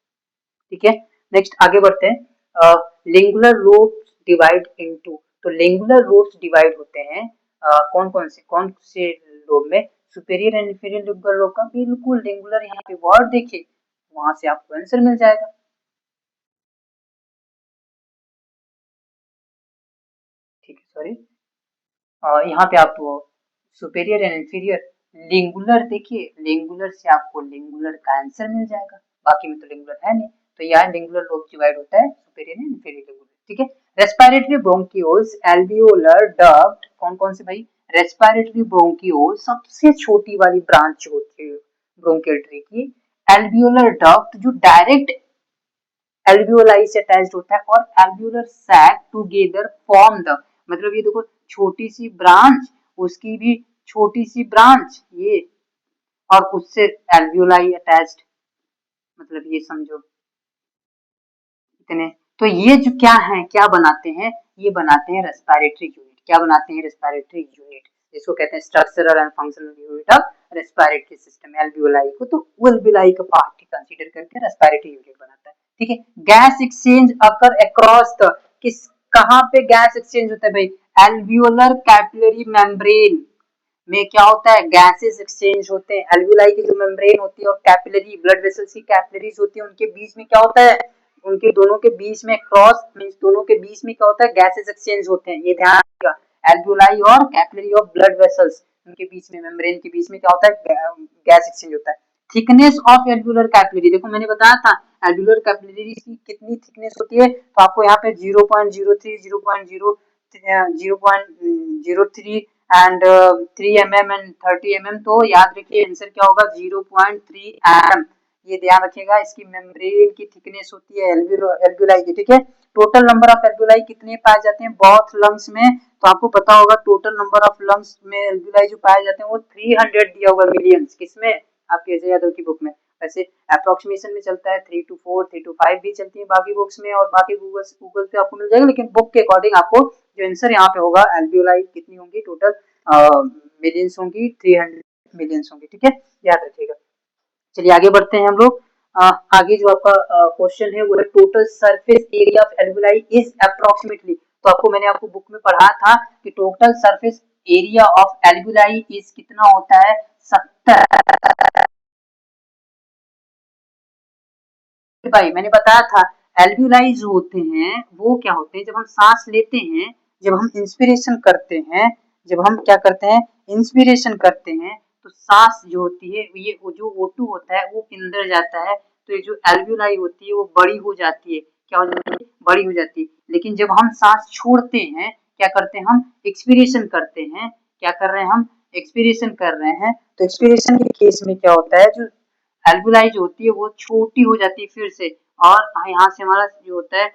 ठीक है, नेक्स्ट आगे बढ़ते हैं। लिंगुलर लोब्स डिवाइड इनटू, तो लिंगुलर लोब्स डिवाइड होते हैं कौन से लोब में? Superior end inferior lingular lobe का, बिल्कुल लिंगुलर यहाँ पे वर्ड देखिए, वहां से आपको आंसर मिल जाएगा। ठीक है, सॉरी, यहाँ पे आप सुपेरियर एंड इंफीरियर लिंगुलर देखिए, लिंगुलर से आपको लिंगुलर का आंसर मिल जाएगा, बाकी में तो लिंगुलर है नहीं। तो यहाँ लिंगुलर लोब डिवाइड होता है सुपेरियर एंड इंफीरियर लिंगुलर। ठीक है, रेस्पिरेटरी ब्रोंकियोल्स, एल्वियोलर डक्ट, कौन कौन से भाई? रेस्पिरेटरी ब्रोंकियोल सबसे छोटी वाली ब्रांच होती है ब्रोंकियल ट्री की, एल्वियोलर डक्ट जो डायरेक्ट एल्वियोलाई से अटैच्ड होता है, और alveolar sac together form the, मतलब ये देखो छोटी सी ब्रांच, उसकी भी छोटी सी ब्रांच ये, और उससे एल्वियोलाई अटैच्ड, मतलब ये समझो इतने। तो ये जो क्या है, क्या बनाते हैं, ये बनाते हैं रेस्पिरेटरी यूनिट। क्या बनाते हैं? रेस्पिरेटरी यूनिट, जिसको कहते हैं structural and functional unit of respiratory system. Alveoli को तो एल्वियोलाई का पार्ट कंसीडर करके रेस्पिरेटरी यूनिट बनाता है। ठीक है। Gas exchange occur across the, किस, कहाँ पे गैस एक्सचेंज होता है भाई? एल्वियोलर कैपिलरी मेम्ब्रेन में क्या होता है? गैसेस एक्सचेंज होते हैं। एल्वियोलाई की जो मेम्ब्रेन होती है और कैपिलरी ब्लड वेसल्स की कैपिलरीज होती है, उनके बीच में क्या होता है? उनके दोनों के बीच में क्रॉस मींस दोनों के बीच में क्या होता है? गैसेस एक्सचेंज होते हैं। ये ध्यान रखिएगा, एल्वियोलाई और कैपिलरी ऑफ ब्लड वेसल्स, उनके बीच में मेम्ब्रेन के बीच में क्या होता है? गैस एक्सचेंज होता है। थिकनेस ऑफ एल्वियोलर कैपिलरी, देखो मैंने बताया था एल्वियोलर कैपिलरी की कितनी थिकनेस होती है, तो आपको यहाँ पे 0.03 0.03 एंड 3 mm एंड 30 mm, तो याद रखिए आंसर क्या होगा? 0.3 mm। ये ध्यान रखिएगा, इसकी मेम्ब्रेन की थिकनेस होती है एल्वियोलाई की। ठीक है। टोटल नंबर ऑफ एल्वियोलाई कितने पाए जाते हैं बोथ लंग्स में? तो आपको पता होगा टोटल नंबर ऑफ लंग्स में एल्वियोलाई जो पाए जाते हैं वो 300 दिया होगा मिलियंस। किसमें? आपके अजय यादव की बुक में। वैसे अप्रोक्सीमेशन में चलता है 3 to 4, 3 to 5 भी चलती है बाकी बुक्स में, और बाकी गूगल पे आपको मिल जाएगा, लेकिन बुक के अकॉर्डिंग आपको जो आंसर यहाँ पे होगा, एल्वियोलाई कितनी होंगी टोटल? मिलियंस होंगी, 300 मिलियंस होंगी। ठीक है, याद रखिएगा। चलिए आगे बढ़ते हैं हम लोग। आगे जो आपका क्वेश्चन है वो है total surface area of alveoli is approximately. तो आपको मैंने आपको बुक में पढ़ा था कि total surface area of alveoli is कितना होता है? 70। भाई मैंने बताया था एल्वियोलाई जो होते हैं वो क्या होते हैं? जब हम सांस लेते हैं, जब हम इंस्पिरेशन करते हैं, जब हम क्या करते हैं? इंस्पिरेशन करते हैं, तो सांस जो होती है ये जो O2 होता है वो अंदर जाता है, तो ये जो एल्वियोलाई होती है वो बड़ी हो जाती है। क्या हो जाती है? बड़ी हो जाती है। लेकिन जब हम सांस छोड़ते हैं, क्या करते हैं? हम एक्सपीरेशन करते हैं। क्या कर रहे हैं? हम एक्सपीरेशन कर रहे हैं। तो एक्सपीरेशन के केस में क्या होता है? जो एल्वियोलाई जो होती है वो छोटी हो जाती है फिर से, और यहाँ से हमारा जो होता है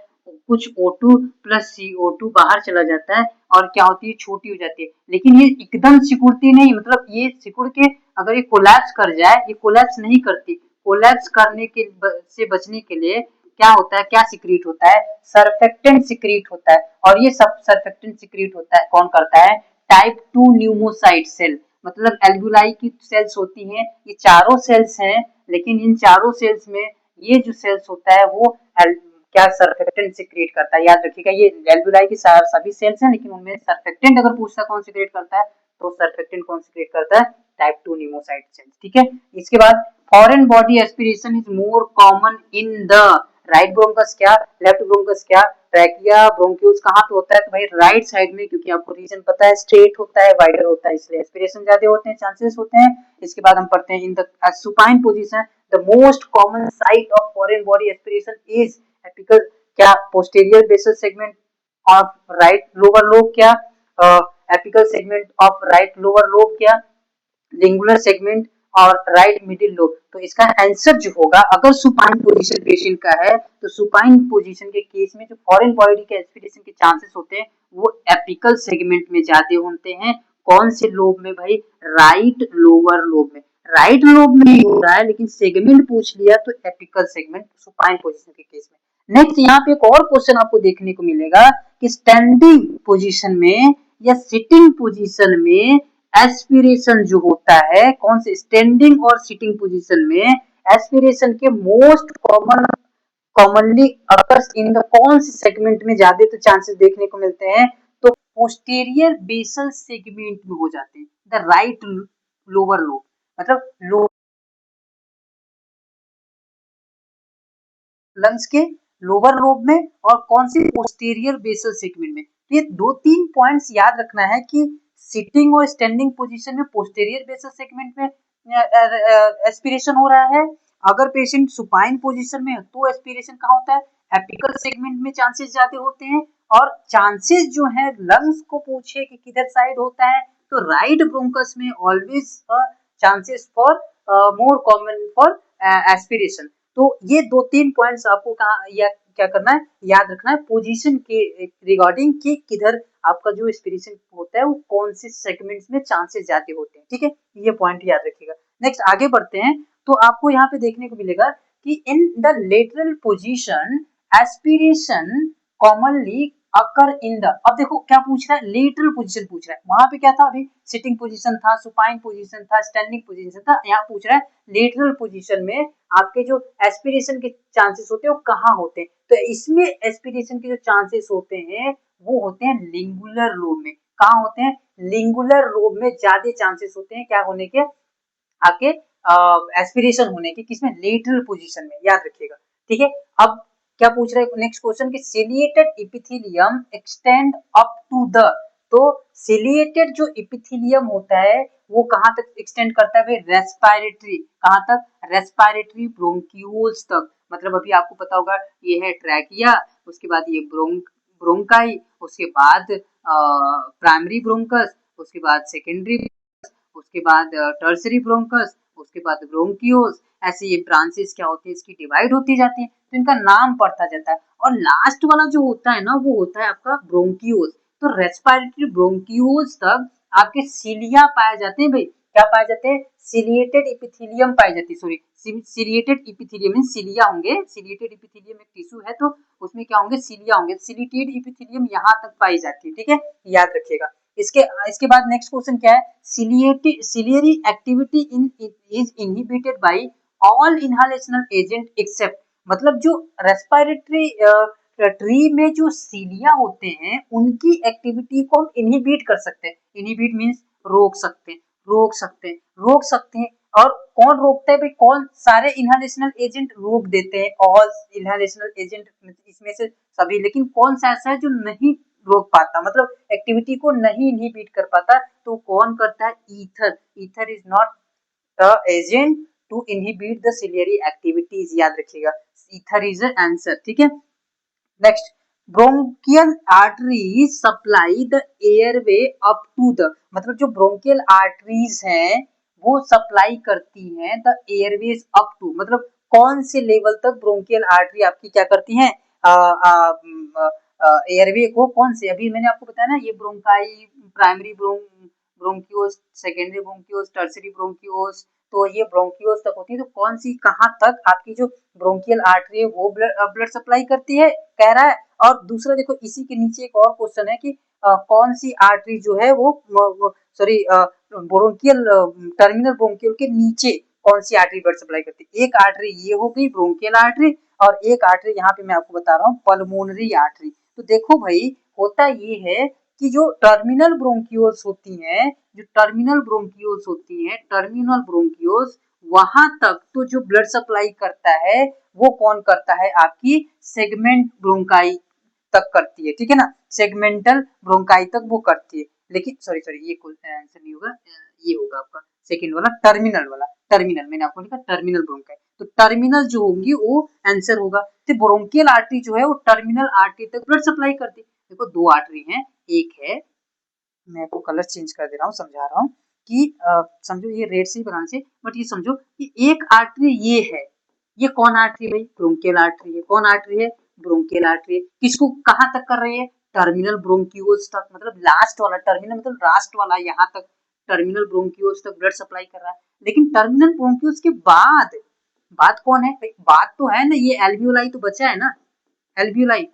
कुछ O2 प्लस CO2 बाहर चला जाता है, और क्या होती है? छोटी हो जाती है। लेकिन ये एकदम सिकुड़ती नहीं, मतलब ये सिकुड़ के अगर ये कोलैप्स कर जाए, ये कोलैप्स नहीं करती। कोलैप्स करने के से बचने के लिए क्या होता है? क्या सिक्रीट होता है? सर्फेक्टेंट सिक्रीट होता है। और ये सब सर्फेक्टेंट सिक्रीट होता है कौन करता है? Type 2 pneumocyte cell. मतलब एल्वियोलाई की सेल्स होती हैं, ये चारों सेल्स हैं, लेकिन इन चारों सेल्स में ये जो सेल्स होता है वो क्या सर्फेक्टेंट सिक्रिएट करता है। याद रखिएगा ये एल्वियोलाई की सभी सेल्स हैं, लेकिन उनमें सर्फेक्टेंट अगर पूछता कौन सिक्रिएट करता है, तो सर्फेक्टेंट कौन सिक्रिएट करता है? Type 2 pneumocyte cells. ठीक है। इसके बाद foreign body aspiration is more common in the right bronchus क्या, लेफ्ट ब्रोंकस क्या, ट्रैकिया, ब्रोंक्यूल्स कहाँ पे होता है? तो भाई राइट साइड में, क्योंकि आपको रीजन पता है स्ट्रेट होता है, वाइडर होता है, इसलिए एस्पिरेशन ज्यादा होते हैं, चांसेस होते हैं। इसके बाद हम पढ़ते हैं in the supine position the most common site of foreign body aspiration is apical क्या, posterior basal segment of right lower lobe क्या, apical segment of right lower lobe क्या, लिंगुलर सेगमेंट और राइट मिडिल लोब। तो इसका आंसर जो होगा, अगर सुपाइन पोजीशन पेशेंट का है तो सुपाइन पोजीशन के केस में जो फॉरेन बॉडी के एस्पिरेशन के चांसेस होते हैं वो एपिकल सेगमेंट में ज्यादा होते हैं। कौन से लोब में भाई? राइट लोअर लोब में। राइट लोब में हो रहा है, लेकिन सेगमेंट पूछ लिया तो एपिकल सेगमेंट सुपाइन पोजीशन के केस में। नेक्स्ट यहाँ पे एक और क्वेश्चन आपको देखने को मिलेगा कि स्टैंडिंग पोजीशन में या सिटिंग पोजीशन में एस्पिरेशन जो होता है, कौन से स्टैंडिंग और सिटिंग पोजीशन में एस्पिरेशन के most commonly occurs in the कौन से सेगमेंट में ज्यादा तो चांसेस देखने को मिलते हैं? तो पोस्टीरियर बेसल सेगमेंट में हो जाते हैं, द राइट लोअर लोब, मतलब लो लंग्स के लोअर लोब में, और कौन सी? पोस्टीरियर बेसल सेगमेंट में। ये दो तीन पॉइंट्स याद रखना है कि सिटिंग और स्टैंडिंग पोजीशन में पोस्टीरियर बेसल सेगमेंट में एस्पिरेशन हो रहा है। अगर पेशेंट सुपाइन पोजीशन में है तो एस्पिरेशन कहाँ होता है? एपिकल सेगमेंट में चांसेस ज्यादा होते हैं। और चांसेस जो है लंग्स को पूछे कि किधर साइड होता है, तो राइट ब्रोंकस में always chances for more common for aspiration. तो ये दो तीन पॉइंट्स आपको कहाँ या क्या करना है? याद रखना है पोजीशन के रिगार्डिंग कि किधर आपका जो एस्पिरेशन होता है वो कौन से सेगमेंट्स में चांसेस ज्यादा होते हैं। ठीक है, ये पॉइंट याद रखिएगा। नेक्स्ट आगे बढ़ते हैं, तो आपको यहाँ पे देखने को मिलेगा कि in the lateral position aspiration commonly occur in the, अब देखो क्या पूछ रहा है, लेटरल पोजीशन पूछ रहा है। वहां पे क्या था, अभी सिटिंग पोजीशन था, सुपाइन पोजीशन था, स्टैंडिंग पोजीशन था, यहाँ पूछ रहा है लेटरल पोजीशन में आपके जो एस्पिरेशन के चांसेस होते हैं वो कहाँ होते हैं। तो इसमें एस्पिरेशन के जो चांसेस होते हैं वो होते हैं लिंगुलर लोब में। कहाँ होते हैं, लिंगुलर लोब में ज्यादा चांसेस होते हैं क्या होने के, आपके एस्पिरेशन होने की, किसमें, लेटरल पोजीशन में, याद रखिएगा। ठीक है, अब क्या पूछ रहे हैं नेक्स्ट क्वेश्चन कि ciliated epithelium extend up to the, तो सिलिएटेड जो एपिथेलियम होता है वो कहां तक एक्सटेंड करता है भाई, रेस्पिरेटरी, कहां तक, रेस्पिरेटरी ब्रोंक्यूल्स तक। मतलब अभी आपको पता होगा ये है ट्रैकिया, उसके बाद ये ब्रोंकाई, उसके बाद प्राइमरी ब्रोंकस, उसके बाद सेकेंडरी, उसके बाद टर्सरी ब्रोंकस, उसके बाद ब्रोंकियोस, ऐसे ये ब्रांचेस क्या होती है इसकी डिवाइड होती जाती है, तो इनका नाम पड़ता जाता है। और लास्ट वाला जो होता है ना वो होता है आपका ब्रोंकियोस। तो रेस्पिरेटरी ब्रोंकियोस तक आपके सीलिया पाए जाते हैं भाई, क्या पाए जाते हैं, सिलिएटेड एपिथेलियम पाई जाती है, sorry ciliated epithelium means cilia होंगे, सिलिएटेड एपिथेलियम एक टिश्यू है तो उसमें क्या होंगे, सिलिया होंगे, सिलिएटेड एपिथेलियम यहाँ तक पाई जाती है। ठीक है, याद रखिएगा। इसके इसके बाद नेक्स्ट क्वेश्चन क्या है, ciliary activity in is inhibited by all inhalational agent except, मतलब जो रेस्पिरेटरी ट्री में जो सीलिया होते हैं उनकी एक्टिविटी को हम इनहिबिट कर सकते हैं, इनहिबिट मींस रोक सकते हैं, रोक सकते हैं, रोक सकते हैं। और कौन रोकता है भाई, कौन, सारे इनहालेशनल एजेंट रोक देते हैं, ऑल इनहालेशनल एजेंट इसमें से सभी, लेकिन कौन सा ऐसा है जो नहीं रोक पाता, मतलब एक्टिविटी को नहीं इनहिबिट कर पाता, तो कौन करता है, ether, ether is not the agent to inhibit the ciliary activities, याद रखिएगा, ईथर इज द आंसर। ठीक है, next, bronchial artery supply the airway up to the, मतलब जो ब्रोंकियल आर्टरीज हैं वो सप्लाई करती हैं द एयरवेज अप टू, मतलब कौन से लेवल तक ब्रोंकियल आर्टरी आपकी क्या करती हैं, एयरवे को, कौन से, अभी मैंने आपको बताया ना ये ब्रोंकाई, प्राइमरी ब्रोंकियोस, सेकेंडरी ब्रोंकियोस, टर्सरी ब्रोंकियोस, तो ये ब्रोंकियोस तक होती है। तो कौन सी कहां तक आपकी जो ब्रोंकियल आर्टरी है वो ब्लड सप्लाई करती है, कह रहा है। और दूसरा देखो इसी के नीचे एक और क्वेश्चन है कि कौन सी आर्टरी जो है वो सॉरी ब्रोंकियल टर्मिनल ब्रोंकियल के नीचे कौन सी आर्टरी ब्लड सप्लाई करती है। एक आर्टरी ये हो गई ब्रोंकियल आर्टरी, और एक आर्टरी यहाँ पे मैं आपको बता रहा हूँ पल्मोनरी आर्टरी। तो देखो भाई होता ये है कि जो टर्मिनल ब्रोंकियोल्स होती हैं, जो टर्मिनल ब्रोंकियोल्स होती हैं, टर्मिनल ब्रोंकियोल्स वहां तक तो जो ब्लड सप्लाई करता है वो कौन करता है, आपकी सेगमेंट ब्रोंकाई तक करती है। ठीक है ना, सेगमेंटल ब्रोंकाई तक वो करती है। लेकिन सॉरी सॉरी ये आंसर नहीं होगा, ये होगा आपका सेकंड वाला, टर्मिनल वाला, टर्मिनल मैंने आपको लिखा टर्मिनल ब्रोंकाई, तो टर्मिनल जो होगी वो आंसर होगा। तो ब्रोंकियल आर्टरी जो है वो टर्मिनल आर्टरी तक ब्लड सप्लाई करती है। देखो दो आर्टरी हैं, एक है, मैं आपको कलर चेंज कर दे रहा हूँ, समझा रहा हूँ कि समझो ये रेड से ही बनाना चाहिए, बट ये समझो कि एक आर्टरी ये है, ये कौन आर्टरी भाई, ब्रोंकियल आर्टरी है, कौन आर्टरी है, ब्रोंकियल आर्टरी है, किसको कहां तक कर रही है, टर्मिनल ब्रोंकियोल्स तक, मतलब लास्ट वाला, टर्मिनल मतलब लास्ट वाला, यहाँ तक टर्मिनल ब्रोंकियोल्स तक ब्लड सप्लाई कर रहा है। लेकिन टर्मिनल ब्रोंकियोल्स के बाद, बात कौन है, बात तो है ना, ये एल्वियोलाई तो बचा है ना, एल्वियोलाई,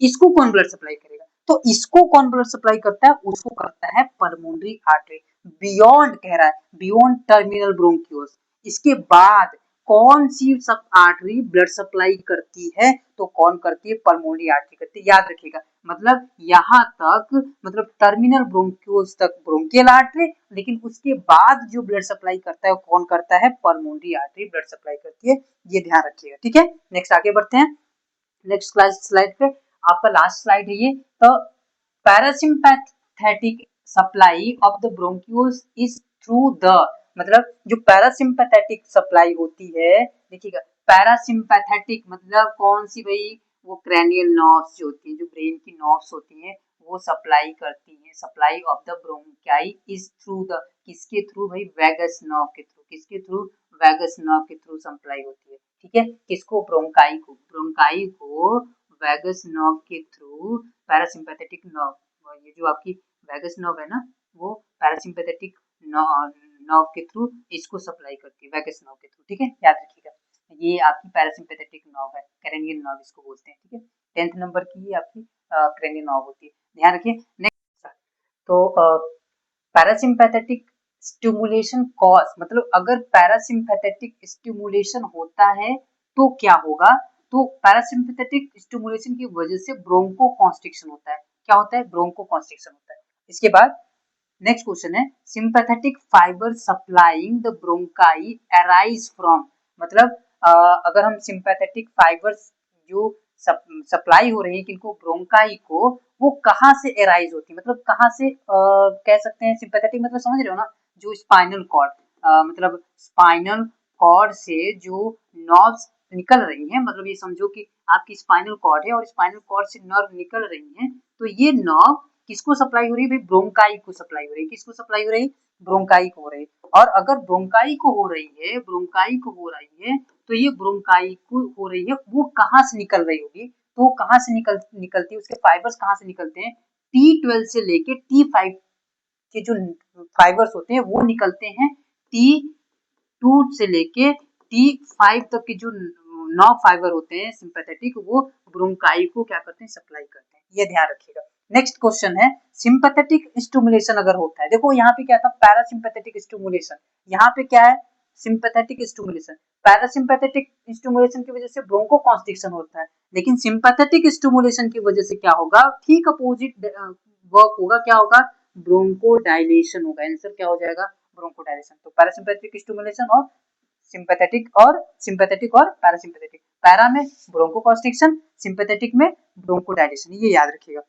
इसको कौन ब्लड सप्लाई करेगा, तो इसको कौन ब्लड सप्लाई करता है, उसको करता है पल्मोनरी आर्टरी, बियॉन्ड कह रहा है, बियॉन्ड टर्मिनल ब्रोंकियोल्स। इसके बाद कौन सी सब आर्टरी ब्लड सप्लाई करती है, तो कौन करती है, पल्मोनरी आर्टरी करती है, याद रखिएगा। मतलब यहाँ तक, मतलब टर्मिनल ब्रोंकियोल्स तक ब्रोंकियल आर्टरी, लेकिन उसके बाद जो ब्लड सप्लाई करता है वो कौन करता है, पल्मोनरी आर्टरी ब्लड सप्लाई करती है, ये ध्यान रखिएगा। ठीक है, नेक्स्ट आगे बढ़ते हैं, नेक्स्ट क्लास स्लाइड पे, आपका लास्ट स्लाइड है ये। तो parasympathetic supply of the bronchioles is through the, मतलब जो पैरासिम्पैथेटिक सप्लाई होती है, देखिएगा पैरासिम्पैथेटिक मतलब कौन सी भाई, वो क्रैनियल नर्व्स जो होती है, जो ब्रेन की नर्व्स होती हैं वो सप्लाई करती है, supply of the bronchi is through the, किसके थ्रू भाई, वैगस नर्व के थ्रू, किसके थ्रू, वैगस नर्व के थ्रू सप्लाई होती है। ठीक है, किसको, ब्रोंकाई को, ब्रोंकाई को वैगस नर्व के थ्रू, पैरासिम्पैथेटिक नर्व, ये जो आपकी वैगस नर्व है ना वो पैरासिम्पैथेटिक नर्व के थ्रू इसको सप्लाई करती है, वैगस नर्व के थ्रू। ठीक है, याद रखिएगा ये आपकी पैरासिम्पैथेटिक नर्व है। कैरेनियल नर्व इसको बोलते हैं, ठीक है। 10th नंबर की ही आपकी क्रेनियल नर्व होती है, ध्यान रखिए। नेक्स्ट, तो पैरासिम्पैथेटिक स्टिमुलेशन कॉज, मतलब अगर पैरासिम्पैथेटिक स्टिमुलेशन होता है तो क्या होगा, तो पैरासिम्पैथेटिक स्टिमुलेशन की वजह से ब्रोंकोकॉन्स्ट्रिक्शन होता है। क्या होता है, ब्रोंकोकॉन्स्ट्रिक्शन होता है। इसके बाद नेक्स्ट क्वेश्चन है sympathetic fibre supplying the bronchi arise from, मतलब अगर हम सिंपैथेटिक फाइबर्स जो सप्लाई हो रही है किनको, ब्रोंकाई को, वो कहाँ से अराइज होती है, मतलब कहाँ से कह सकते हैं सिंपैथेटिक, मतलब समझ रहे हो ना, जो स्पाइनल कॉर्ड, मतलब स्पाइनल कॉर्ड से जो नर्व्स निकल रही हैं, मतलब ये समझो कि आपकी स्पाइनल कॉर्ड है और स्पाइनल कॉर्ड से नर्व निकल रही हैं, तो ये नर्व किसको सप्लाई हो रही है, ब्रोंकाई को सप्लाई हो रही है। किसको सप्लाई हो रही है, ब्रोंकाई को हो रही है। और अगर ब्रोंकाई को हो रही है, ब्रोंकाई को हो रही है, तो ये ब्रोंकाई को हो रही है, वो कहाँ से निकल रही होगी, तो वो कहाँ से निकलती है, उसके फाइबर्स कहाँ से निकलते हैं, T12 से लेके T5 के जो फाइबर्स होते हैं वो निकलते हैं T2 से लेके T5 तक के जो 9 फाइबर होते हैं सिंपैथेटिक, वो ब्रोंकाई को क्या करते हैं, सप्लाई करते हैं, ये ध्यान रखिएगा। नेक्स्ट क्वेश्चन है सिंपैथेटिक स्टिमुलेशन अगर होता है, देखो यहाँ पे क्या था, पैरासिम्पैथेटिक स्टिमुलेशन, यहाँ पे क्या है, सिंपैथेटिक स्टिमुलेशन। पैरासिम्पैथेटिक स्टिमुलेशन की वजह से ब्रोंकोकॉन्स्ट्रिक्शन होता है, लेकिन सिंपैथेटिक स्टिमुलेशन की वजह से क्या होगा, ठीक अपोजिट वर्क होगा, क्या होगा, ब्रोंकोडायलेशन होगा। आंसर क्या हो जाएगा, ब्रोंकोडायलेशन। तो पैरासिम्पैथेटिक स्टिमुलेशन और सिंपैथेटिक और पैरासिम्पैथेटिक, पैरा में ब्रोंकोकॉन्स्ट्रिक्शन, सिंपैथेटिक में ब्रोंकोडायलेशन, ये याद रखिएगा।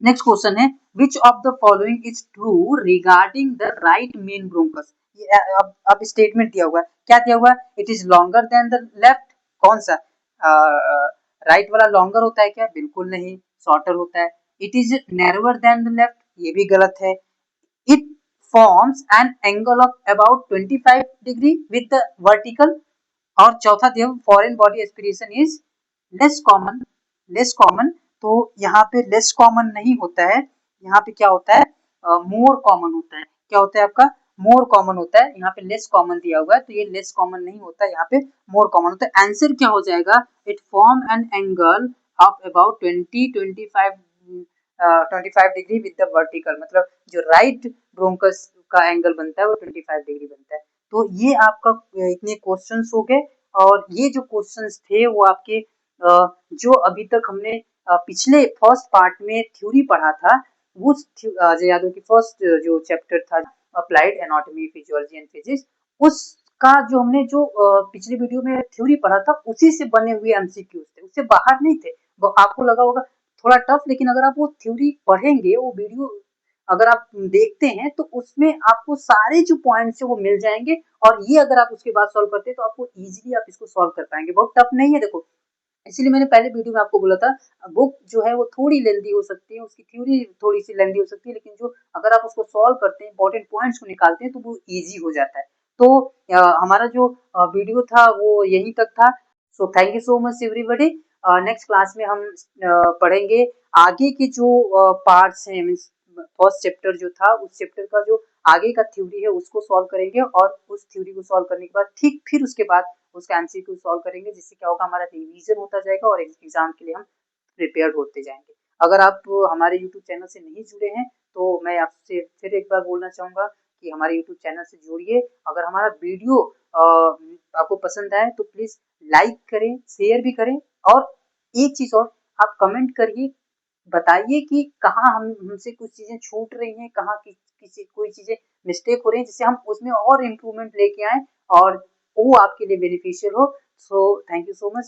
नेक्स्ट क्वेश्चन है which of the following is true regarding the right main bronchus, अब स्टेटमेंट दिया हुआ है, क्या दिया हुआ है, it is longer than the left, कौन सा, राइट वाला लॉन्गर होता है क्या, बिल्कुल नहीं, शॉर्टर होता है। It is narrower than the left, ये भी गलत है। It forms an angle of about 25 degree with the vertical, और चौथा दिया foreign body aspiration is less common, less common, तो यहाँ पे लेस कॉमन नहीं होता है, यहाँ पे क्या होता है, मोर कॉमन होता है। क्या होता है आपका, मोर कॉमन होता है, यहाँ पे लेस कॉमन दिया हुआ है, तो ये लेस कॉमन नहीं होता है, यहाँ पे मोर कॉमन होता है। आंसर क्या हो जाएगा, it form an angle of about 25 degree with the vertical, मतलब जो राइट ब्रोंकस का एंगल बनता है वो 25 डिग्री बनता है। तो ये आपका इतने क्वेश्चंस हो गए, और ये जो क्वेश्चंस थे वो आपके जो अभी तक हमने पिछले फर्स्ट पार्ट में थ्योरी पढ़ा था, वो अजय यादव की फर्स्ट जो चैप्टर था applied anatomy physiology and physics, उसका जो हमने जो पिछले वीडियो में थ्योरी पढ़ा था उसी से बने हुए एमसीक्यूज थे, उससे बाहर नहीं थे। वो आपको लगा होगा थोड़ा टफ, लेकिन अगर आप वो थ्योरी पढ़ेंगे, वो वीडियो अगर आप देखते हैं, तो उसमें आपको सारे जो पॉइंट्स है वो मिल जाएंगे, और ये अगर आप उसके बाद सॉल्व करते हैं तो आपको इजीली आप इसको सॉल्व कर पाएंगे, बहुत टफ नहीं है। देखो इसीलिए मैंने पहले वीडियो में आपको बोला था, बुक जो है वो थोड़ी लेंदी हो सकती है, उसकी थ्योरी थोड़ी सी लेंदी हो सकती है, लेकिन जो अगर आप उसको सॉल्व करते हैं, इंपॉर्टेंट पॉइंट्स को निकालते हैं, तो वो इजी हो जाता है। तो हमारा जो वीडियो था वो यहीं तक था। So thank you so much everybody. Next class में हम पढ़ेंगे आगे के जो पार्ट्स हैं, मींस फर्स्ट चैप्टर जो था उस चैप्टर का जो आगे का थ्योरी है उसको सॉल्व करेंगे, और उस थ्योरी को सॉल्व करने के बाद ठीक फिर उसके बाद उसका एमसीक्यू सॉल्व करेंगे, जिससे क्या होगा, हमारा रिवीजन होता जाएगा और एग्जाम के लिए हम प्रिपेयर होते जाएंगे। अगर आप हमारे यूट्यूब चैनल से नहीं जुड़े हैं तो मैं आपसे फिर एक बार बोलना चाहूंगा कि हमारे यूट्यूब चैनल से जुड़िए। अगर हमारा वीडियो आपको पसंद आए तो प्लीज लाइक करें, शेयर भी करें, और एक चीज और, आप कमेंट करिए, बताइए कि कहाँ हमसे कुछ चीजें छूट रही हैं, कहाँ किसी कोई चीजें मिस्टेक हो रही है, जिससे हम उसमें और इम्प्रूवमेंट लेके आए और वो आपके लिए बेनिफिशियल हो। So thank you so much.